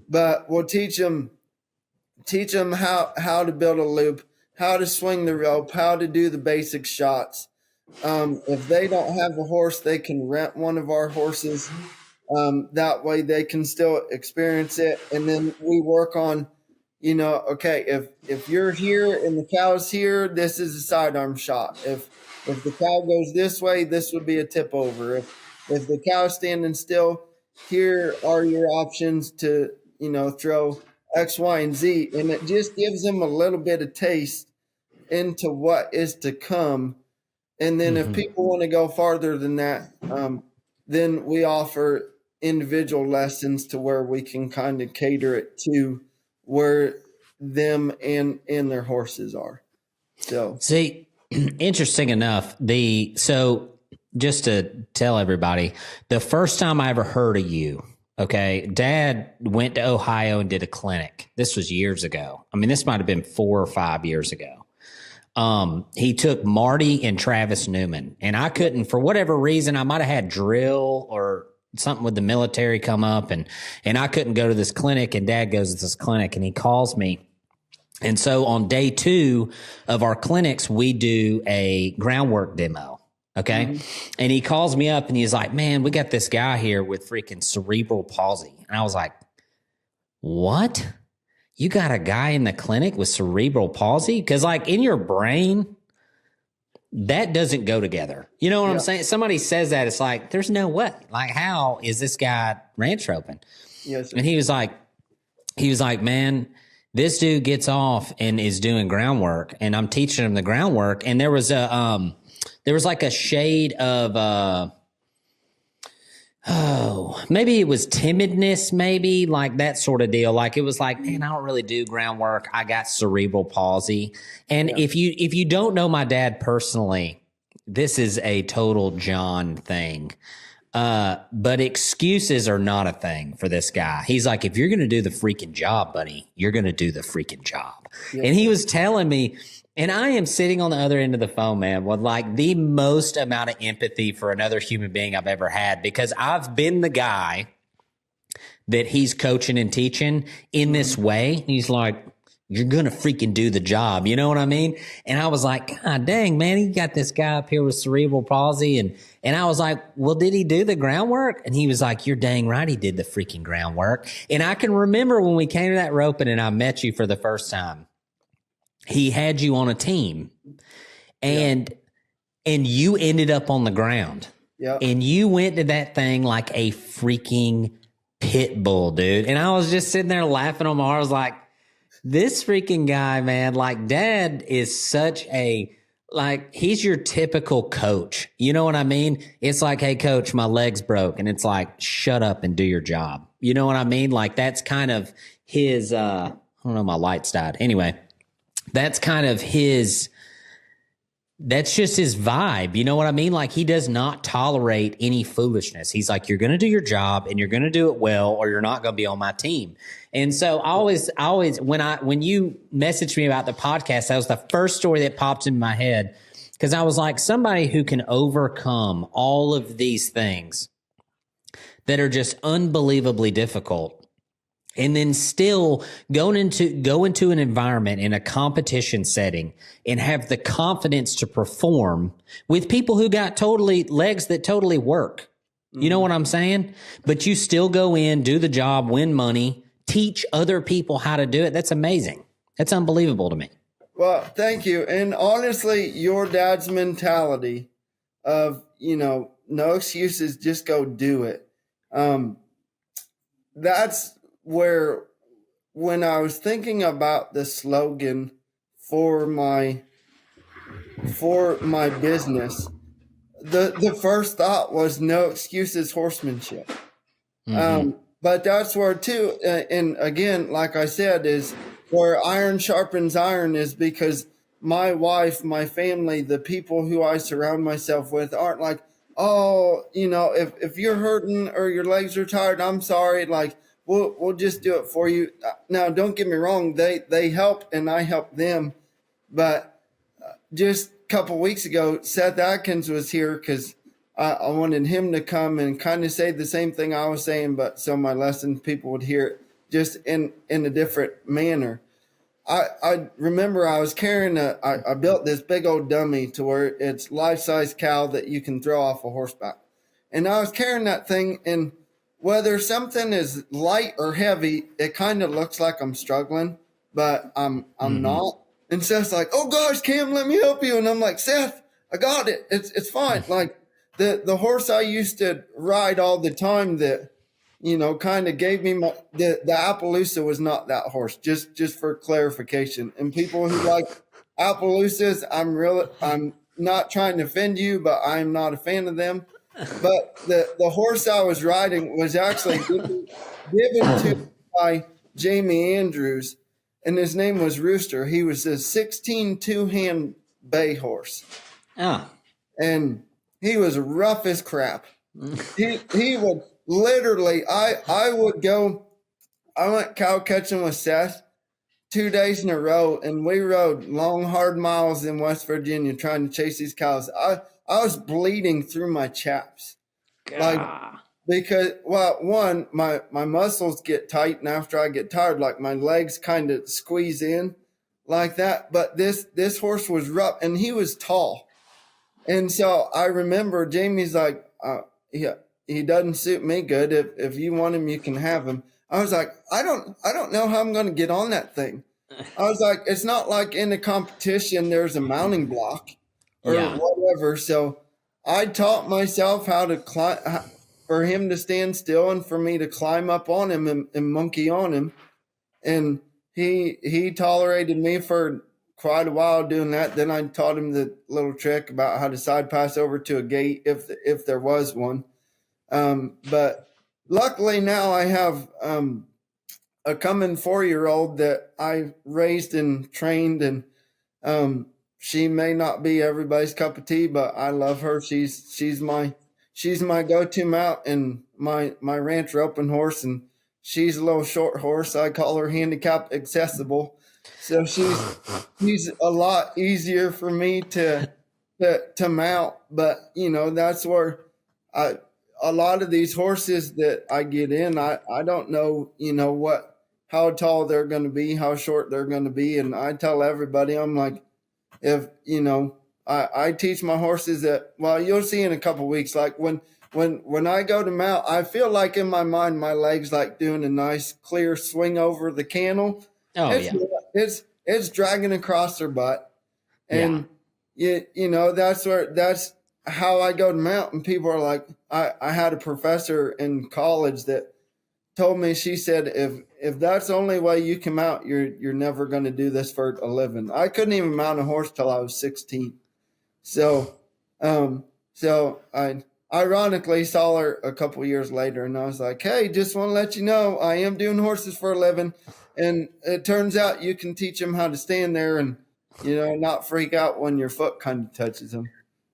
But we'll teach them how to build a loop, how to swing the rope, how to do the basic shots. If they don't have a horse, they can rent one of our horses. That way they can still experience it. And then we work on, okay, if you're here and the cow's here, this is a sidearm shot. If the cow goes this way, this would be a tip over. If the cow's standing still, here are your options to, throw X, Y, and Z. And it just gives them a little bit of taste into what is to come. And then if people want to go farther than that, then we offer individual lessons to where we can kind of cater it to where them and their horses are. So see, interesting enough, so just to tell everybody, the first time I ever heard of you, okay, Dad went to Ohio and did a clinic. This was years ago. I mean, this might have been 4 or 5 years ago. He took Marty and Travis Newman, and I couldn't, for whatever reason, I might have had drill or something with the military come up, and I couldn't go to this clinic, and Dad goes to this clinic, and he calls me. And so on day 2 of our clinics, we do a groundwork demo. Okay. And he calls me up and he's like, man, we got this guy here with freaking cerebral palsy. And I was like, what? You got a guy in the clinic with cerebral palsy? Because like in your brain, that doesn't go together. You know what I'm saying? Somebody says that, it's like, there's no way. Like, how is this guy ranch roping? Yes. And he was like, man, this dude gets off and is doing groundwork, and I'm teaching him the groundwork. And there was like a shade of, maybe it was timidness, maybe like that sort of deal. Like it was like, man, I don't really do groundwork. I got cerebral palsy. And if you don't know my dad personally, this is a total John thing. But excuses are not a thing for this guy. He's like, if you're going to do the freaking job, buddy, you're going to do the freaking job. Yeah. And he was telling me, and I am sitting on the other end of the phone, man, with like the most amount of empathy for another human being I've ever had, because I've been the guy that he's coaching and teaching in this way. He's like, you're going to freaking do the job. You know what I mean? And I was like, God dang, man, he got this guy up here with cerebral palsy. And I was like, well, did he do the groundwork? And he was like, you're dang right, he did the freaking groundwork. And I can remember when we came to that roping and I met you for the first time, he had you on a team. and you ended up on the ground. Yeah. And you went to that thing like a freaking pit bull, dude. And I was just sitting there laughing on my heart. I was like, this freaking guy, man, like Dad is such a, like, he's your typical coach. You know what I mean? It's like, hey, coach, my leg's broke. And it's like, shut up and do your job. You know what I mean? Like, that's kind of his, I don't know, my lights died. Anyway, that's kind of his, that's just his vibe. You know what I mean? Like, he does not tolerate any foolishness. He's like, you're going to do your job and you're going to do it well, or you're not going to be on my team. And so I always, when you messaged me about the podcast, that was the first story that popped in my head. Cause I was like, somebody who can overcome all of these things that are just unbelievably difficult, and then still go into an environment in a competition setting and have the confidence to perform with people who got legs that totally work. You know what I'm saying? But you still go in, do the job, win money, teach other people how to do it. That's amazing. That's unbelievable to me. Well, thank you. And honestly, your dad's mentality of, no excuses, just go do it. That's where, when I was thinking about the slogan for my business, the first thought was no excuses, horsemanship. But that's where too, and again, like I said, is where iron sharpens iron, is because my wife, my family, the people who I surround myself with aren't like, oh, if you're hurting or your legs are tired, I'm sorry, like, we'll just do it for you. Now, don't get me wrong. They help and I help them. But just a couple weeks ago, Seth Atkins was here because I wanted him to come and kind of say the same thing I was saying, but so my lesson people would hear it just in a different manner. I remember I was carrying I built this big old dummy to where it's life-size cow that you can throw off a horseback. And I was carrying that thing, and whether something is light or heavy, it kind of looks like I'm struggling, but I'm not. And Seth's like, oh gosh, Cam, let me help you. And I'm like, Seth, I got it. It's fine. Like the horse I used to ride all the time that, kind of gave me the Appaloosa was not that horse, just for clarification. And people who like Appaloosas, I'm not trying to offend you, but I'm not a fan of them. But the horse I was riding was actually given to by Jamie Andrews, and his name was Rooster. He was a 16 two-hand bay horse. Oh. And he was rough as crap. He would literally, I went cow catching with Seth 2 days in a row, and we rode long, hard miles in West Virginia trying to chase these cows. I was bleeding through my chaps. Like, because, well, one, my muscles get tight, and after I get tired, like my legs kind of squeeze in like that. But this horse was rough, and he was tall. And so I remember Jamie's like, he doesn't suit me good. If you want him, you can have him. I was like, I don't know how I'm going to get on that thing. I was like, it's not like in a competition, there's a mounting block or whatever. So I taught myself how to climb, for him to stand still and for me to climb up on him and monkey on him. And he tolerated me for quite a while doing that. Then I taught him the little trick about how to side pass over to a gate if there was one. But luckily now I have a coming 4-year-old that I raised and trained, and she may not be everybody's cup of tea, but I love her. She's my go-to mount and my ranch roping horse, and she's a little short horse. I call her handicap accessible. So she's a lot easier for me to mount. But that's where a lot of these horses that I get in, I don't know, how tall they're going to be, how short they're going to be. And I tell everybody, I'm like, if, I teach my horses that, well, you'll see in a couple of weeks, like when I go to mount, I feel like in my mind, my legs like doing a nice clear swing over the cantle. Oh, it's dragging across their butt. And that's how I go to mount. And people are like, I had a professor in college that told me, she said, if that's the only way you can mount, you're never going to do this for a living. I couldn't even mount a horse till I was 16. So, I ironically saw her a couple years later, and I was like, hey, just want to let you know I am doing horses for a living. And it turns out you can teach them how to stand there and, not freak out when your foot kind of touches them.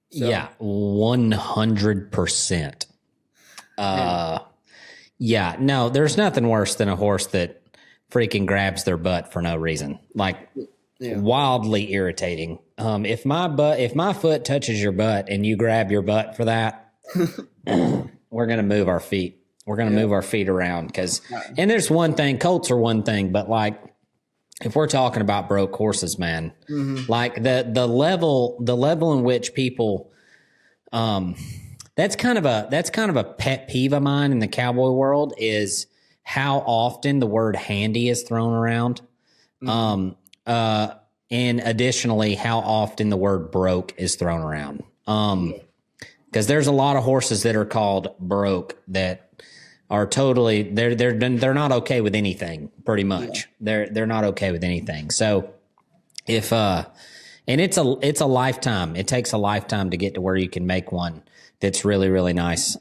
So, Yeah, 100%. Yeah, no, there's nothing worse than a horse that freaking grabs their butt for no reason. Like, wildly irritating. If my foot touches your butt and you grab your butt for that, we're gonna move our feet. We're gonna move our feet around and there's one thing. Colts are one thing, but like, if we're talking about broke horses, man, like the level in which people, that's kind of a pet peeve of mine in the cowboy world is how often the word handy is thrown around. And additionally, how often the word broke is thrown around. Because there's a lot of horses that are called broke that are totally, they're not okay with anything, pretty much. Yeah. They're not okay with anything. So if, and it's a lifetime. It takes a lifetime to get to where you can make one that's really, really nice,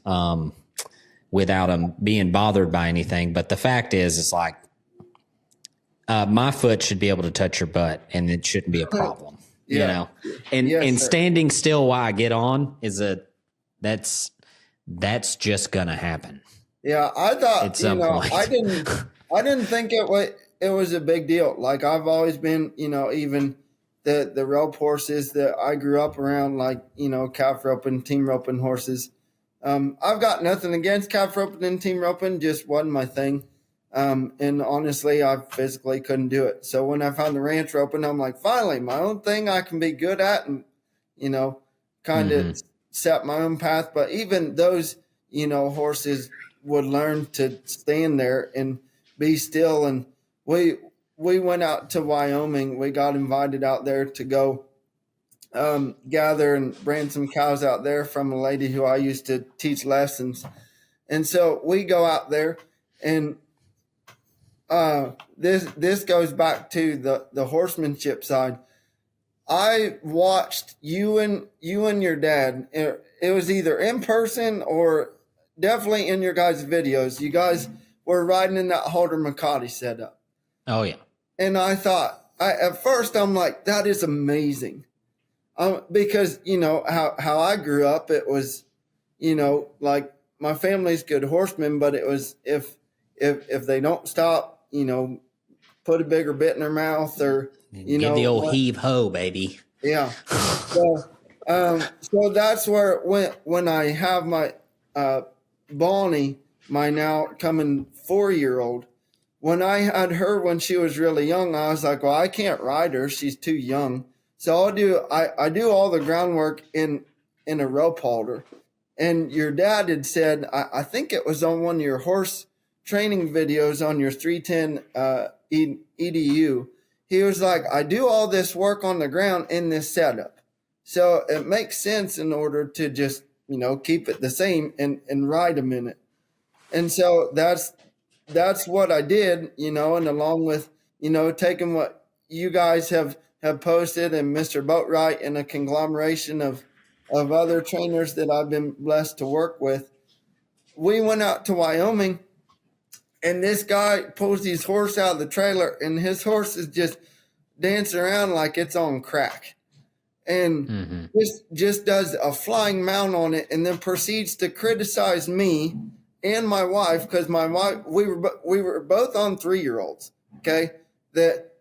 without them being bothered by anything. But the fact is, it's like, my foot should be able to touch your butt and it shouldn't be a problem, and standing still while I get on that's just going to happen. Yeah. I thought, at some point. I didn't think it was a big deal. Like I've always been, even the rope horses that I grew up around, like, calf roping, team roping horses. I've got nothing against calf roping and team roping, just wasn't my thing. And honestly, I physically couldn't do it. So when I found the ranch roping, I'm like, finally, my own thing I can be good at and, kind of set my own path. But even those, horses would learn to stand there and be still. And we went out to Wyoming. We got invited out there to go gather and brand some cows out there from a lady who I used to teach lessons. And so we go out there, and this goes back to the horsemanship side. I watched you and your dad. It was either in person or definitely in your guys' videos. You guys were riding in that Halter McCarty setup. Oh yeah. And I thought, at first I'm like, that is amazing. Because how I grew up, it was, like my family's good horsemen, but it was if they don't stop, put a bigger bit in their mouth or give the old heave ho, baby. Yeah. So that's where when I have my Bonnie, my now coming 4-year-old, when I had her when she was really young, I was like, well, I can't ride her. She's too young. So I do all the groundwork in a rope halter. And your dad had said, I think it was on one of your horse training videos on your 310 EDU. He was like, I do all this work on the ground in this setup. So it makes sense in order to just, keep it the same and ride a minute. And so that's what I did, and along with, taking what you guys have posted and Mr. Boatwright and a conglomeration of other trainers that I've been blessed to work with. We went out to Wyoming, and this guy pulls his horse out of the trailer, and his horse is just dancing around like it's on crack. And just does a flying mount on it, and then proceeds to criticize me and my wife, because my wife, we were both on 3-year-olds, okay, that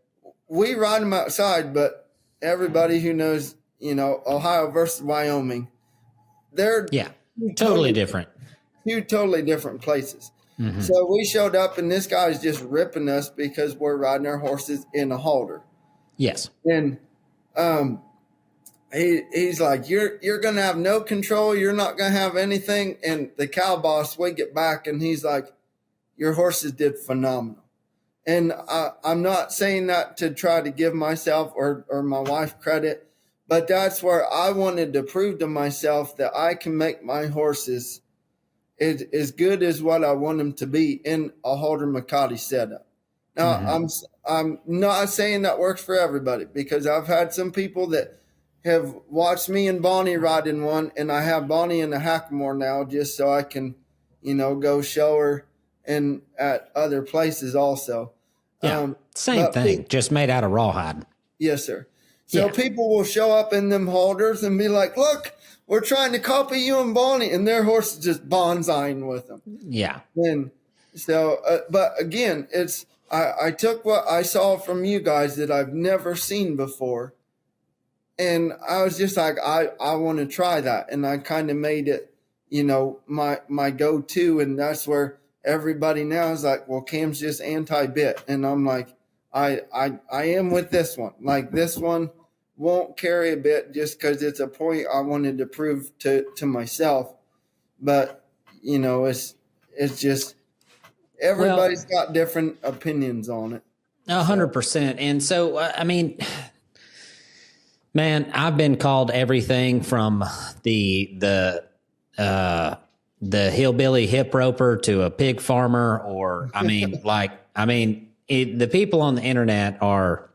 we ride them outside, but everybody who knows, Ohio versus Wyoming, they're totally different. Two totally different places. So we showed up, and this guy's just ripping us because we're riding our horses in a halter. Yes. And he's like, you're going to have no control. You're not going to have anything. And the cow boss, we get back, and he's like, your horses did phenomenal. And I'm not saying that to try to give myself or my wife credit, But that's where I wanted to prove to myself that I can make my horses as good as what I want them to be in a halter Makati setup. Now, I'm not saying that works for everybody, because I've had some people that have watched me and Bonnie ride in one, and I have Bonnie in a Hackamore now just so I can, go show her and at other places also. Yeah, same thing, just made out of rawhide. Yes, sir. So people will show up in them halters and be like, look, we're trying to copy you and Bonnie, and their horse is just bonsaiing with them. Yeah. And so, but again, I took what I saw from you guys that I've never seen before, and I was just like, I want to try that, and I kind of made it, my go-to, and that's where everybody now is like, well, Cam's just anti-bit, and I'm like, I am with this one. Like, this one won't carry a bit just because it's a point I wanted to prove to myself, but it's just. Everybody's got different opinions on it. 100%. And so, I mean, man, I've been called everything from the hillbilly hip roper to a pig farmer, or the people on the internet are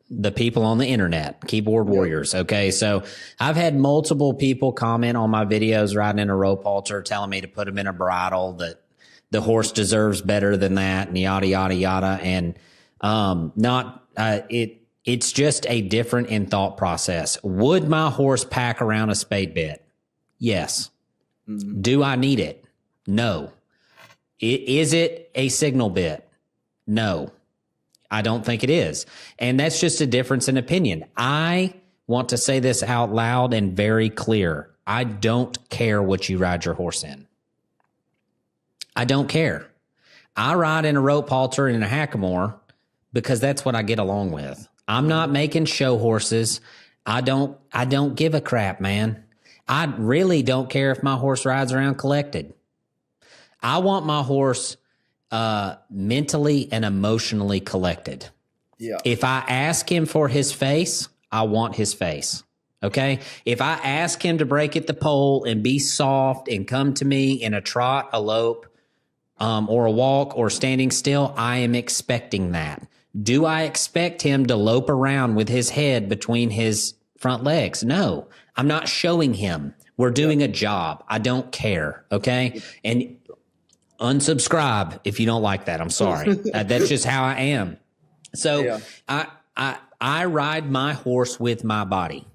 the people on the internet, keyboard warriors. Okay. So I've had multiple people comment on my videos riding in a rope halter, telling me to put them in a bridle, that the horse deserves better than that, and yada, yada, yada. And it's just a different in thought process. Would my horse pack around a spade bit? Yes. Mm-hmm. Do I need it? No. Is it a signal bit? No, I don't think it is. And that's just a difference in opinion. I want to say this out loud and very clear. I don't care what you ride your horse in. I don't care. I ride in a rope halter and in a hackamore because that's what I get along with. I'm not making show horses. I don't give a crap, man. I really don't care if my horse rides around collected. I want my horse mentally and emotionally collected. Yeah. If I ask him for his face, I want his face. Okay. If I ask him to break at the pole and be soft and come to me in a trot, a lope, or a walk, or standing still, I am expecting that. Do I expect him to lope around with his head between his front legs? No, I'm not showing him. We're doing a job. I don't care. Okay. And unsubscribe if you don't like that. I'm sorry. That's just how I am. So I ride my horse with my body.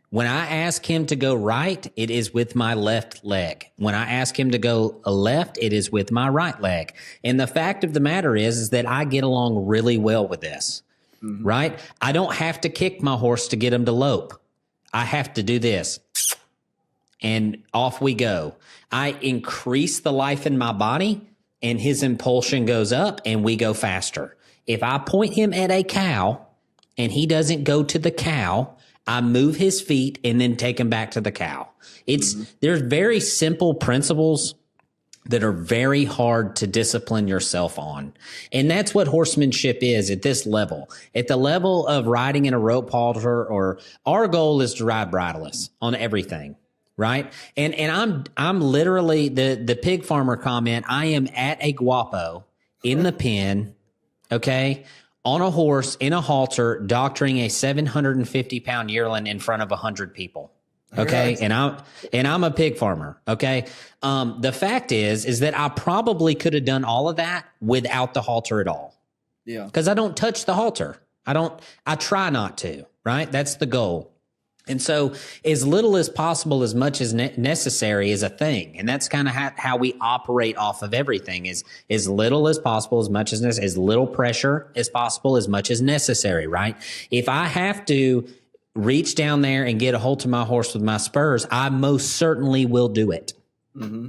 When I ask him to go right, it is with my left leg. When I ask him to go left, it is with my right leg. And the fact of the matter is that I get along really well with this, right? I don't have to kick my horse to get him to lope. I have to do this, and off we go. I increase the life in my body, and his impulsion goes up, and we go faster. If I point him at a cow and he doesn't go to the cow, I move his feet and then take him back to the cow. There's very simple principles that are very hard to discipline yourself on. And that's what horsemanship is at this level. At the level of riding in a rope halter, or our goal is to ride bridleless on everything, right? And I'm literally the pig farmer comment. I am at a guapo in the pen, okay, on a horse in a halter, doctoring a 750-pound yearling in front of 100 people. Okay. Right. And I'm a pig farmer. Okay. The fact is that I probably could have done all of that without the halter at all. Yeah. Cause I don't touch the halter. I try not to, right? That's the goal. And so as little as possible, as much as necessary is a thing. And that's kind of how we operate off of everything, is as little as possible, as much as little pressure as possible, as much as necessary, right? If I have to reach down there and get a hold of my horse with my spurs, I most certainly will do it. Mm-hmm.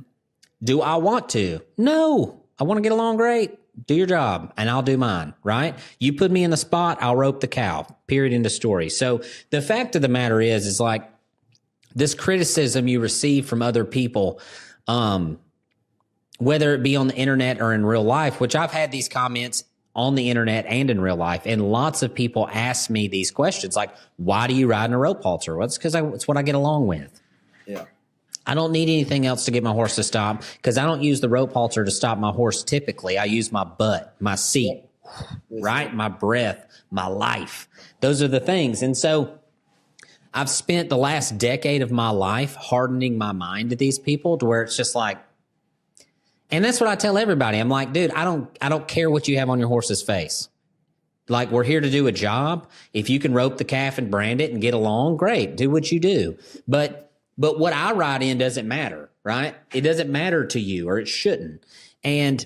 Do I want to? No, I want to get along great. Do your job and I'll do mine, right? You put me in the spot, I'll rope the cow, period, end of story. So the fact of the matter is like this criticism you receive from other people, whether it be on the internet or in real life, which I've had these comments on the internet and in real life. And lots of people ask me these questions like, why do you ride in a rope halter? Well, it's because it's what I get along with. Yeah. I don't need anything else to get my horse to stop because I don't use the rope halter to stop my horse typically. I use my butt, my seat, right? My breath, my life. Those are the things. And so I've spent the last decade of my life hardening my mind to these people to where it's just like, and that's what I tell everybody. I'm like, dude, I don't care what you have on your horse's face. Like, we're here to do a job. If you can rope the calf and brand it and get along, great. Do what you do. But what I ride in doesn't matter, right? It doesn't matter to you, or it shouldn't. And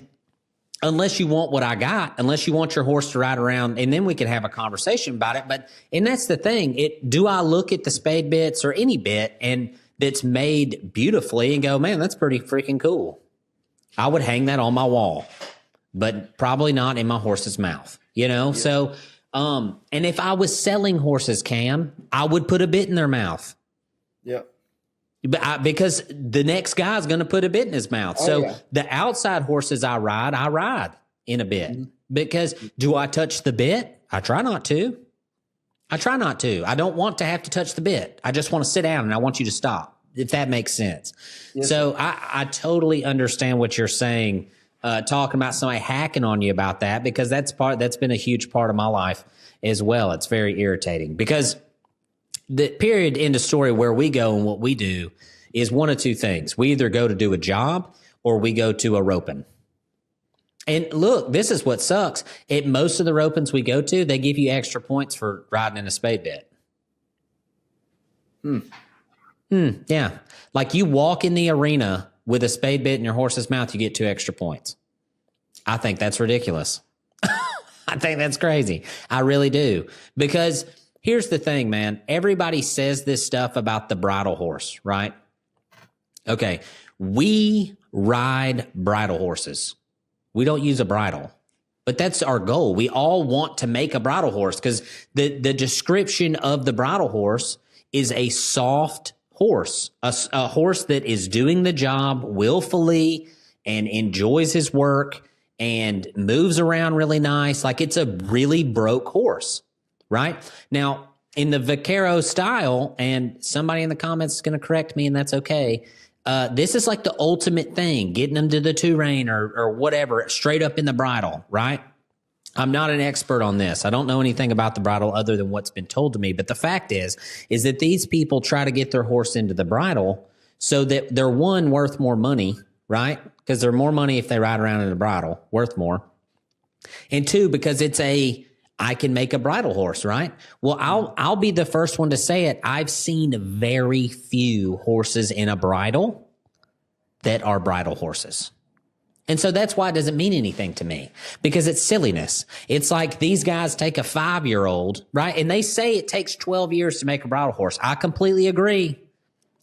unless you want what I got, unless you want your horse to ride around, and then we can have a conversation about it. And that's the thing. Do I look at the spade bits or any bit and that's made beautifully and go, man, that's pretty freaking cool. I would hang that on my wall, but probably not in my horse's mouth, Yeah. So, and if I was selling horses, Cam, I would put a bit in their mouth. Yep. Because the next guy's going to put a bit in his mouth. The outside horses I ride in a bit. Mm-hmm. Because do I touch the bit? I try not to. I don't want to have to touch the bit. I just want to sit down and I want you to stop, if that makes sense. Yes, so I totally understand what you're saying, talking about somebody hacking on you about that, because that's been a huge part of my life as well. It's very irritating because the period in the story where we go and what we do is one of two things. We either go to do a job or we go to a roping. And look, this is what sucks. At most of the ropings we go to, they give you extra points for riding in a spade bit. Yeah. Like, you walk in the arena with a spade bit in your horse's mouth, you get 2 extra points. I think that's ridiculous. I think that's crazy. I really do. Because here's the thing, man. Everybody says this stuff about the bridle horse, right? Okay. We ride bridle horses. We don't use a bridle, but that's our goal. We all want to make a bridle horse because the description of the bridle horse is a soft horse, a horse that is doing the job willfully and enjoys his work and moves around really nice. Like, it's a really broke horse, right? Now, in the vaquero style, and somebody in the comments is going to correct me, and that's okay. This is like the ultimate thing, getting them to the 2-rein or whatever, straight up in the bridle, right? I'm not an expert on this. I don't know anything about the bridle other than what's been told to me. But the fact is that these people try to get their horse into the bridle so that they're, one, worth more money, right? Because they're more money if they ride around in a bridle, worth more. And 2, because it's I can make a bridle horse, right? Well, I'll be the first one to say it. I've seen very few horses in a bridle that are bridle horses. And so that's why it doesn't mean anything to me, because it's silliness. It's like these guys take a 5-year-old, right? And they say it takes 12 years to make a bridle horse. I completely agree.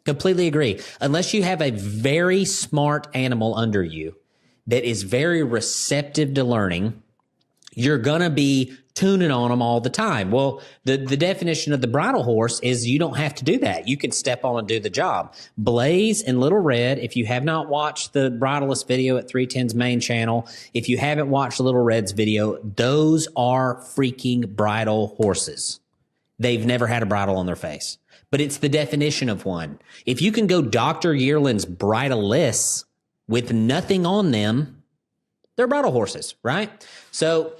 Completely agree. Unless you have a very smart animal under you that is very receptive to learning, you're going to be tuning on them all the time. Well, the definition of the bridle horse is you don't have to do that. You can step on and do the job. Blaze and Little Red, if you have not watched the Bridleless video at 310's main channel, if you haven't watched Little Red's video, those are freaking bridle horses. They've never had a bridle on their face, but it's the definition of one. If you can go Dr. Yearlin's bridleless with nothing on them, they're bridle horses, right? So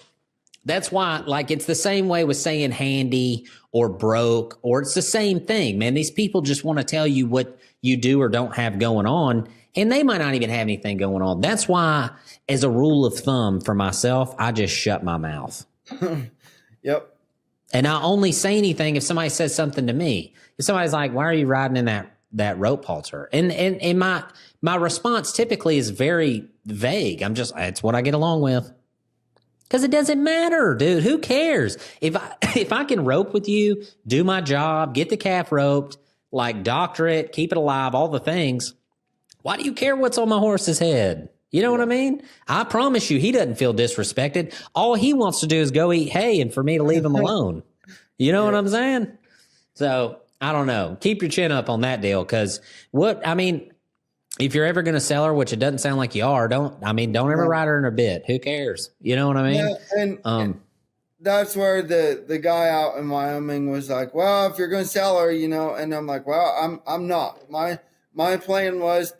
that's why, like, it's the same way with saying handy or broke, or it's the same thing, man. These people just want to tell you what you do or don't have going on, and they might not even have anything going on. That's why, as a rule of thumb for myself, I just shut my mouth. Yep. And I only say anything if somebody says something to me. If somebody's like, why are you riding in that rope halter? And my response typically is very vague. It's what I get along with. Because it doesn't matter, dude. Who cares? If I can rope with you, do my job, get the calf roped, like doctor it, keep it alive, all the things, why do you care what's on my horse's head? You know what I mean? I promise you, he doesn't feel disrespected. All he wants to do is go eat hay and for me to leave him alone. You know what I'm saying? So, I don't know. Keep your chin up on that deal, because if you're ever going to sell her, which it doesn't sound like you are, don't ever ride her in a bit. Who cares? You know what I mean? Yeah, and that's where the guy out in Wyoming was like, well, if you're going to sell her, and I'm like, well, I'm not. My plan was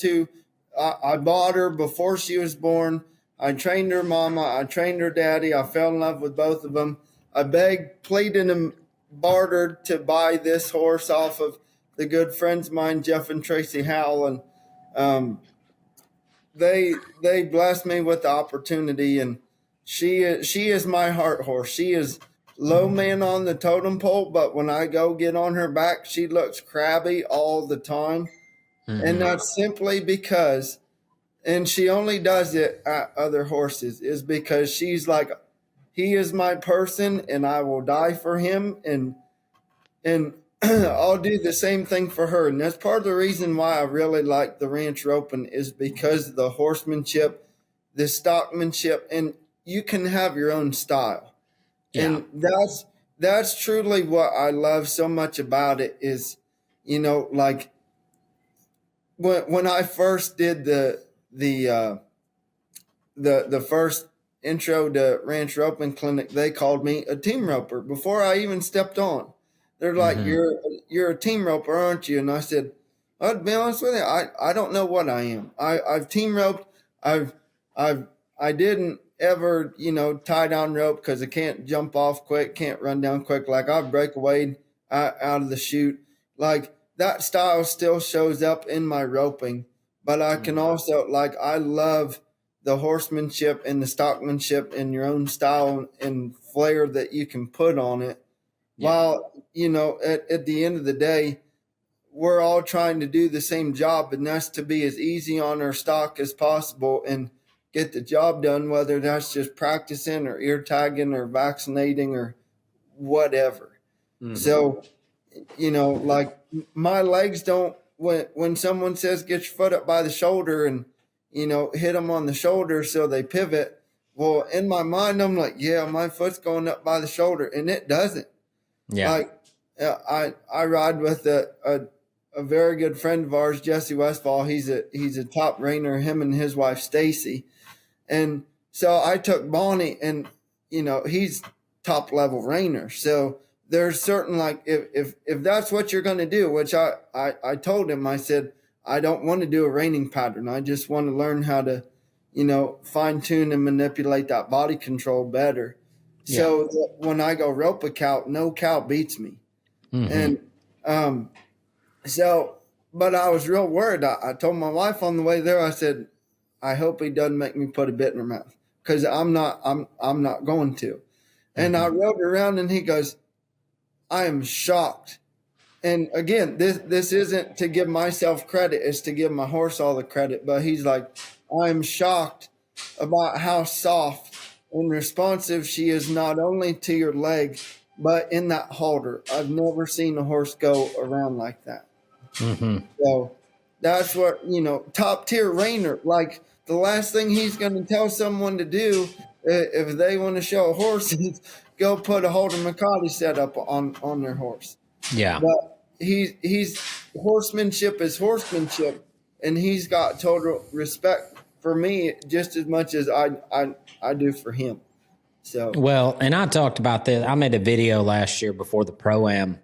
I bought her before she was born. I trained her mama. I trained her daddy. I fell in love with both of them. I begged, pleaded, and bartered to buy this horse off of the good friends of mine, Jeff and Tracy Howell, and they blessed me with the opportunity. And she is my heart horse. She is low man on the totem pole, but when I go get on her back, she looks crabby all the time, and that's simply because. And she only does it at other horses, is because she's like, he is my person and I will die for him. And I'll do the same thing for her. And that's part of the reason why I really like the ranch roping, is because of the horsemanship, the stockmanship, and you can have your own style. Yeah. And that's truly what I love so much about it is, like when I first did the first intro to ranch roping clinic, they called me a team roper before I even stepped on. They're like, you're a team roper, aren't you? And I said, well, to be honest with you, I don't know what I am. I've team roped. I didn't ever, tie down rope because I can't jump off quick, can't run down quick. Like I break away out of the chute. Like that style still shows up in my roping. But I can also, I love the horsemanship and the stockmanship and your own style and flair that you can put on it. Yeah. While, at the end of the day, we're all trying to do the same job, and that's to be as easy on our stock as possible and get the job done, whether that's just practicing or ear tagging or vaccinating or whatever. Mm-hmm. So, my legs don't, when someone says get your foot up by the shoulder and hit them on the shoulder so they pivot, well, in my mind I'm like, yeah, my foot's going up by the shoulder, and it doesn't. Yeah, I ride with a very good friend of ours, Jesse Westfall. He's a top reiner, him and his wife Stacy, and so I took Bonnie, and he's top level reiner, so there's certain, if that's what you're going to do, which I told him, I said, I don't want to do a reining pattern. I just want to learn how to, fine tune and manipulate that body control better. Yeah. So that when I go rope a cow, no cow beats me. Mm-hmm. And but I was real worried. I told my wife on the way there, I said, I hope he doesn't make me put a bit in her mouth, because I'm not going to. And I rode around, and he goes, I am shocked. And again, this isn't to give myself credit, it's to give my horse all the credit. But he's like, I'm shocked about how soft and responsive she is, not only to your leg, but in that halter. I've never seen a horse go around like that. Mm-hmm. So that's what, top tier reiner, like the last thing he's going to tell someone to do if they want to show a horse is go put a Holder McCarty setup on their horse. Yeah. But he's horsemanship is horsemanship, and he's got total respect for me just as much as I do for him. So well, and I talked about this. I made a video last year before the Pro-Am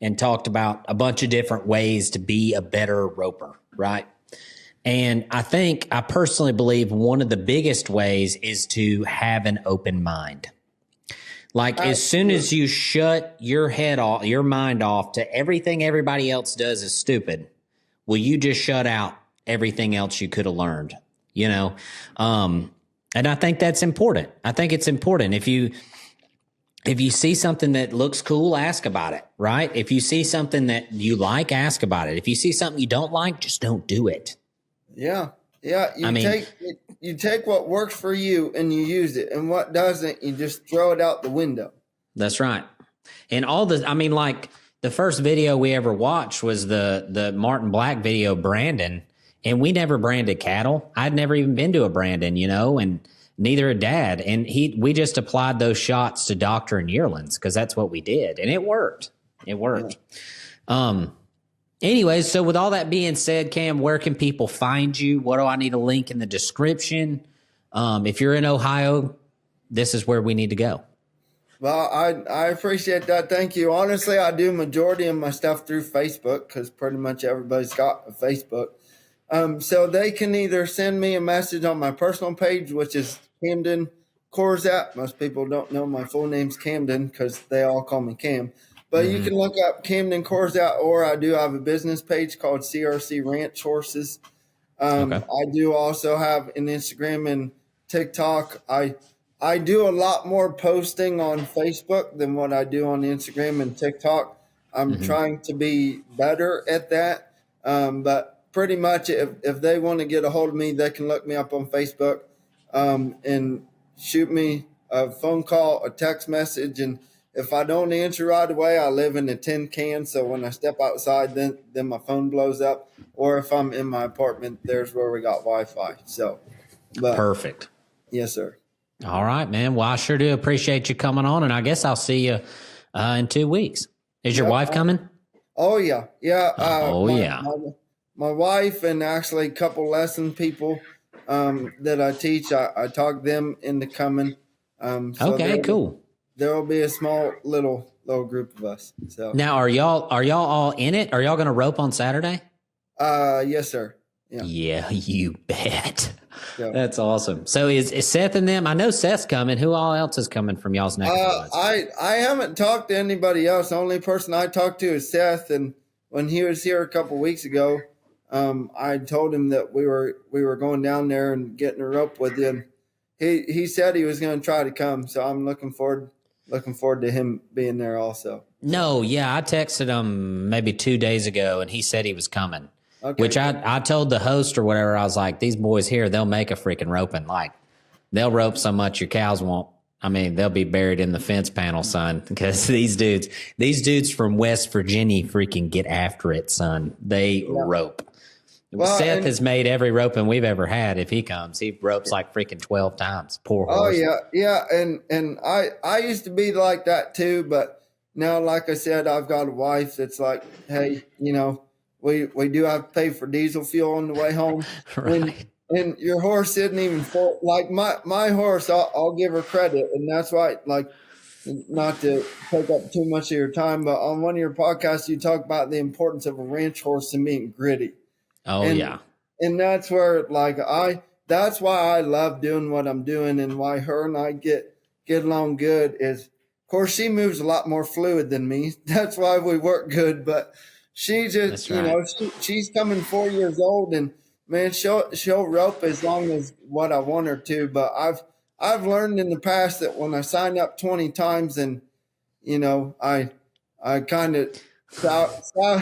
and talked about a bunch of different ways to be a better roper, right? And I personally believe one of the biggest ways is to have an open mind. Like as soon as you shut your head off, your mind off to everything everybody else does is stupid, will you just shut out everything else you could have learned, and I think that's important. I think it's important. If you see something that looks cool, ask about it, right? If you see something that you like, ask about it. If you see something you don't like, just don't do it. Yeah. Yeah. You take what works for you and you use it, and what doesn't, you just throw it out the window. That's right. And the first video we ever watched was the Martin Black video, Brandon, and we never branded cattle. I'd never even been to a Brandon, and neither had Dad. And we just applied those shots to Doctor and yearlings because that's what we did, and it worked. It worked. Yeah. Anyways, so with all that being said, Cam, where can people find you? What do I need to link in the description? If you're in Ohio, this is where we need to go. Well, I appreciate that. Thank you. Honestly, I do majority of my stuff through Facebook because pretty much everybody's got a Facebook. So they can either send me a message on my personal page, which is Camdon Corzatt. Most people don't know my full name's Camdon because they all call me Cam. But you can look up Camdon Corzatt, or I do have a business page called CRC Ranch Horses. I do also have an Instagram and TikTok. I do a lot more posting on Facebook than what I do on Instagram and TikTok. I'm trying to be better at that. But pretty much if they want to get a hold of me, they can look me up on Facebook and shoot me a phone call, a text message. And if I don't answer right away, I live in a tin can. So when I step outside, then my phone blows up. Or if I'm in my apartment, there's where we got Wi-Fi. So, Perfect. Yes, sir. All right, man. Well, I sure do appreciate you coming on, and I guess I'll see you in 2 weeks. Is your wife coming? Oh, yeah. Yeah. Yeah. My wife and actually a couple lesson people that I teach, I talk them into coming. Okay, cool. There will be a small little group of us. So now, are y'all all in it? Are y'all going to rope on Saturday? Yes, sir. Yeah, you bet. Yeah. That's awesome. So is Seth and them? I know Seth's coming. Who all else is coming from y'all's neck of the woods? I haven't talked to anybody else. The only person I talked to is Seth, and when he was here a couple weeks ago, I told him that we were going down there and getting a rope with him. He said he was going to try to come, so I'm looking forward to him being there also. No, yeah, I texted him maybe 2 days ago, and he said he was coming. Okay. Which I told the host or whatever, I was like, these boys here, they'll make a freaking roping. Like, they'll rope so much your cows won't. I mean, they'll be buried in the fence panel, son, because these dudes from West Virginia freaking get after it, son. They rope. Well, Seth has made every roping we've ever had. If he comes, he ropes like freaking 12 times. Poor horse. Oh, yeah. And I used to be like that too, but now, like I said, I've got a wife that's like, hey, we do have to pay for diesel fuel on the way home. Right. And your horse isn't even full. Like my horse, I'll give her credit. And that's why, like, not to take up too much of your time, but on one of your podcasts, you talk about the importance of a ranch horse and being gritty. Oh, yeah. And that's where, like, that's why I love doing what I'm doing, and why her and I get along good is, of course, she moves a lot more fluid than me. That's why we work good, but she just, she's coming 4 years old, and man, she'll rope as long as what I want her to. But I've learned in the past that when I sign up 20 times, and I kind of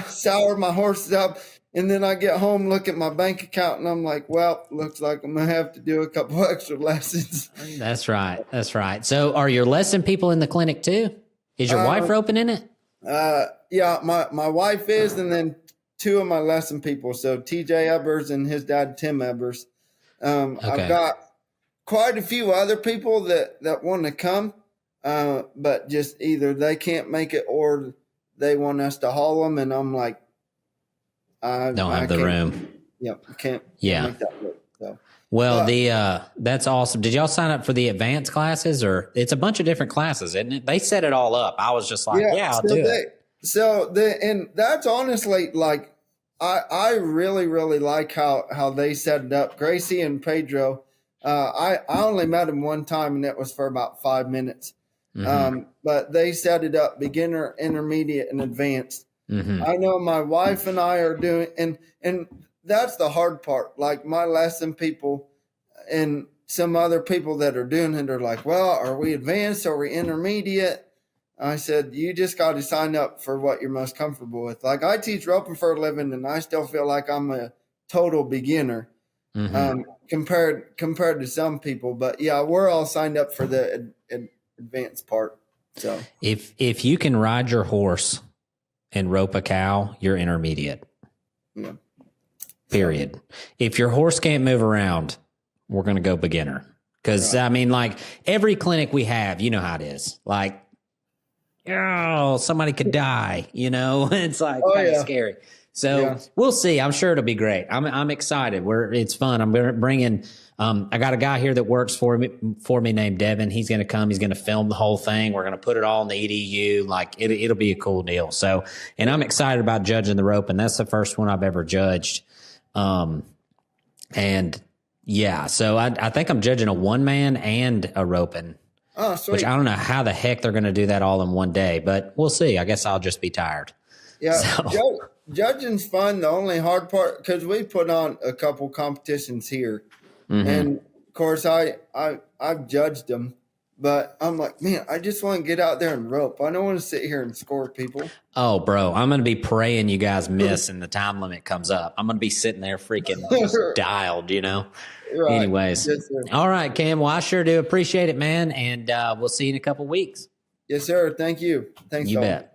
sour my horses up, and then I get home, look at my bank account, and I'm like, well, looks like I'm gonna have to do a couple extra lessons. That's right. So, are your lesson people in the clinic too? Is your wife roping in it? Yeah, my wife is, and then two of my lesson people. So TJ Ebbers and his dad Tim Ebbers. I've got quite a few other people that want to come, but just either they can't make it or they want us to haul them, and I'm like, I don't have the room. Yeah, can't make that work. So. Well, that's awesome. Did y'all sign up for the advanced classes, or it's a bunch of different classes, isn't it? They set it all up. I was just like, I'll do it. And that's honestly, like, I really, really like how they set it up. Gracie and Pedro, I only met them one time, and it was for about 5 minutes. But they set it up beginner, intermediate, and advanced. I know my wife and I are doing, and that's the hard part. Like, my lesson people and some other people that are doing it are like, well, are we advanced? Are we intermediate? I said, you just got to sign up for what you're most comfortable with. Like, I teach roping for a living, and I still feel like I'm a total beginner compared to some people. But yeah, we're all signed up for the advanced part. So if you can ride your horse and rope a cow, you're intermediate. Yeah. Period. If your horse can't move around, we're going to go beginner. Because, I mean, like, every clinic we have, you know how it is. Like, somebody could die, It's like kind of scary. So we'll see. I'm sure it'll be great. I'm excited. It's fun. I'm bringing. I got a guy here that works for me named Devin. He's going to come. He's going to film the whole thing. We're going to put it all in the EDU. Like it'll be a cool deal. So, and I'm excited about judging the rope, and that's the first one I've ever judged. And yeah, so I think I'm judging a 1-man and a roping. Oh, sweet. Which I don't know how the heck they're going to do that all in one day, but we'll see. I guess I'll just be tired. Yeah, so. Judging's fun. The only hard part, because we put on a couple competitions here, and of course I've judged them, but I'm like, man, I just want to get out there and rope. I don't want to sit here and score people. Oh, bro, I'm going to be praying you guys miss and the time limit comes up. I'm going to be sitting there freaking just dialed, you know? Right. Anyways. Yes, all right, Cam. Well, I sure do appreciate it, man. And we'll see you in a couple weeks. Yes, sir. Thank you. Thanks. You bet.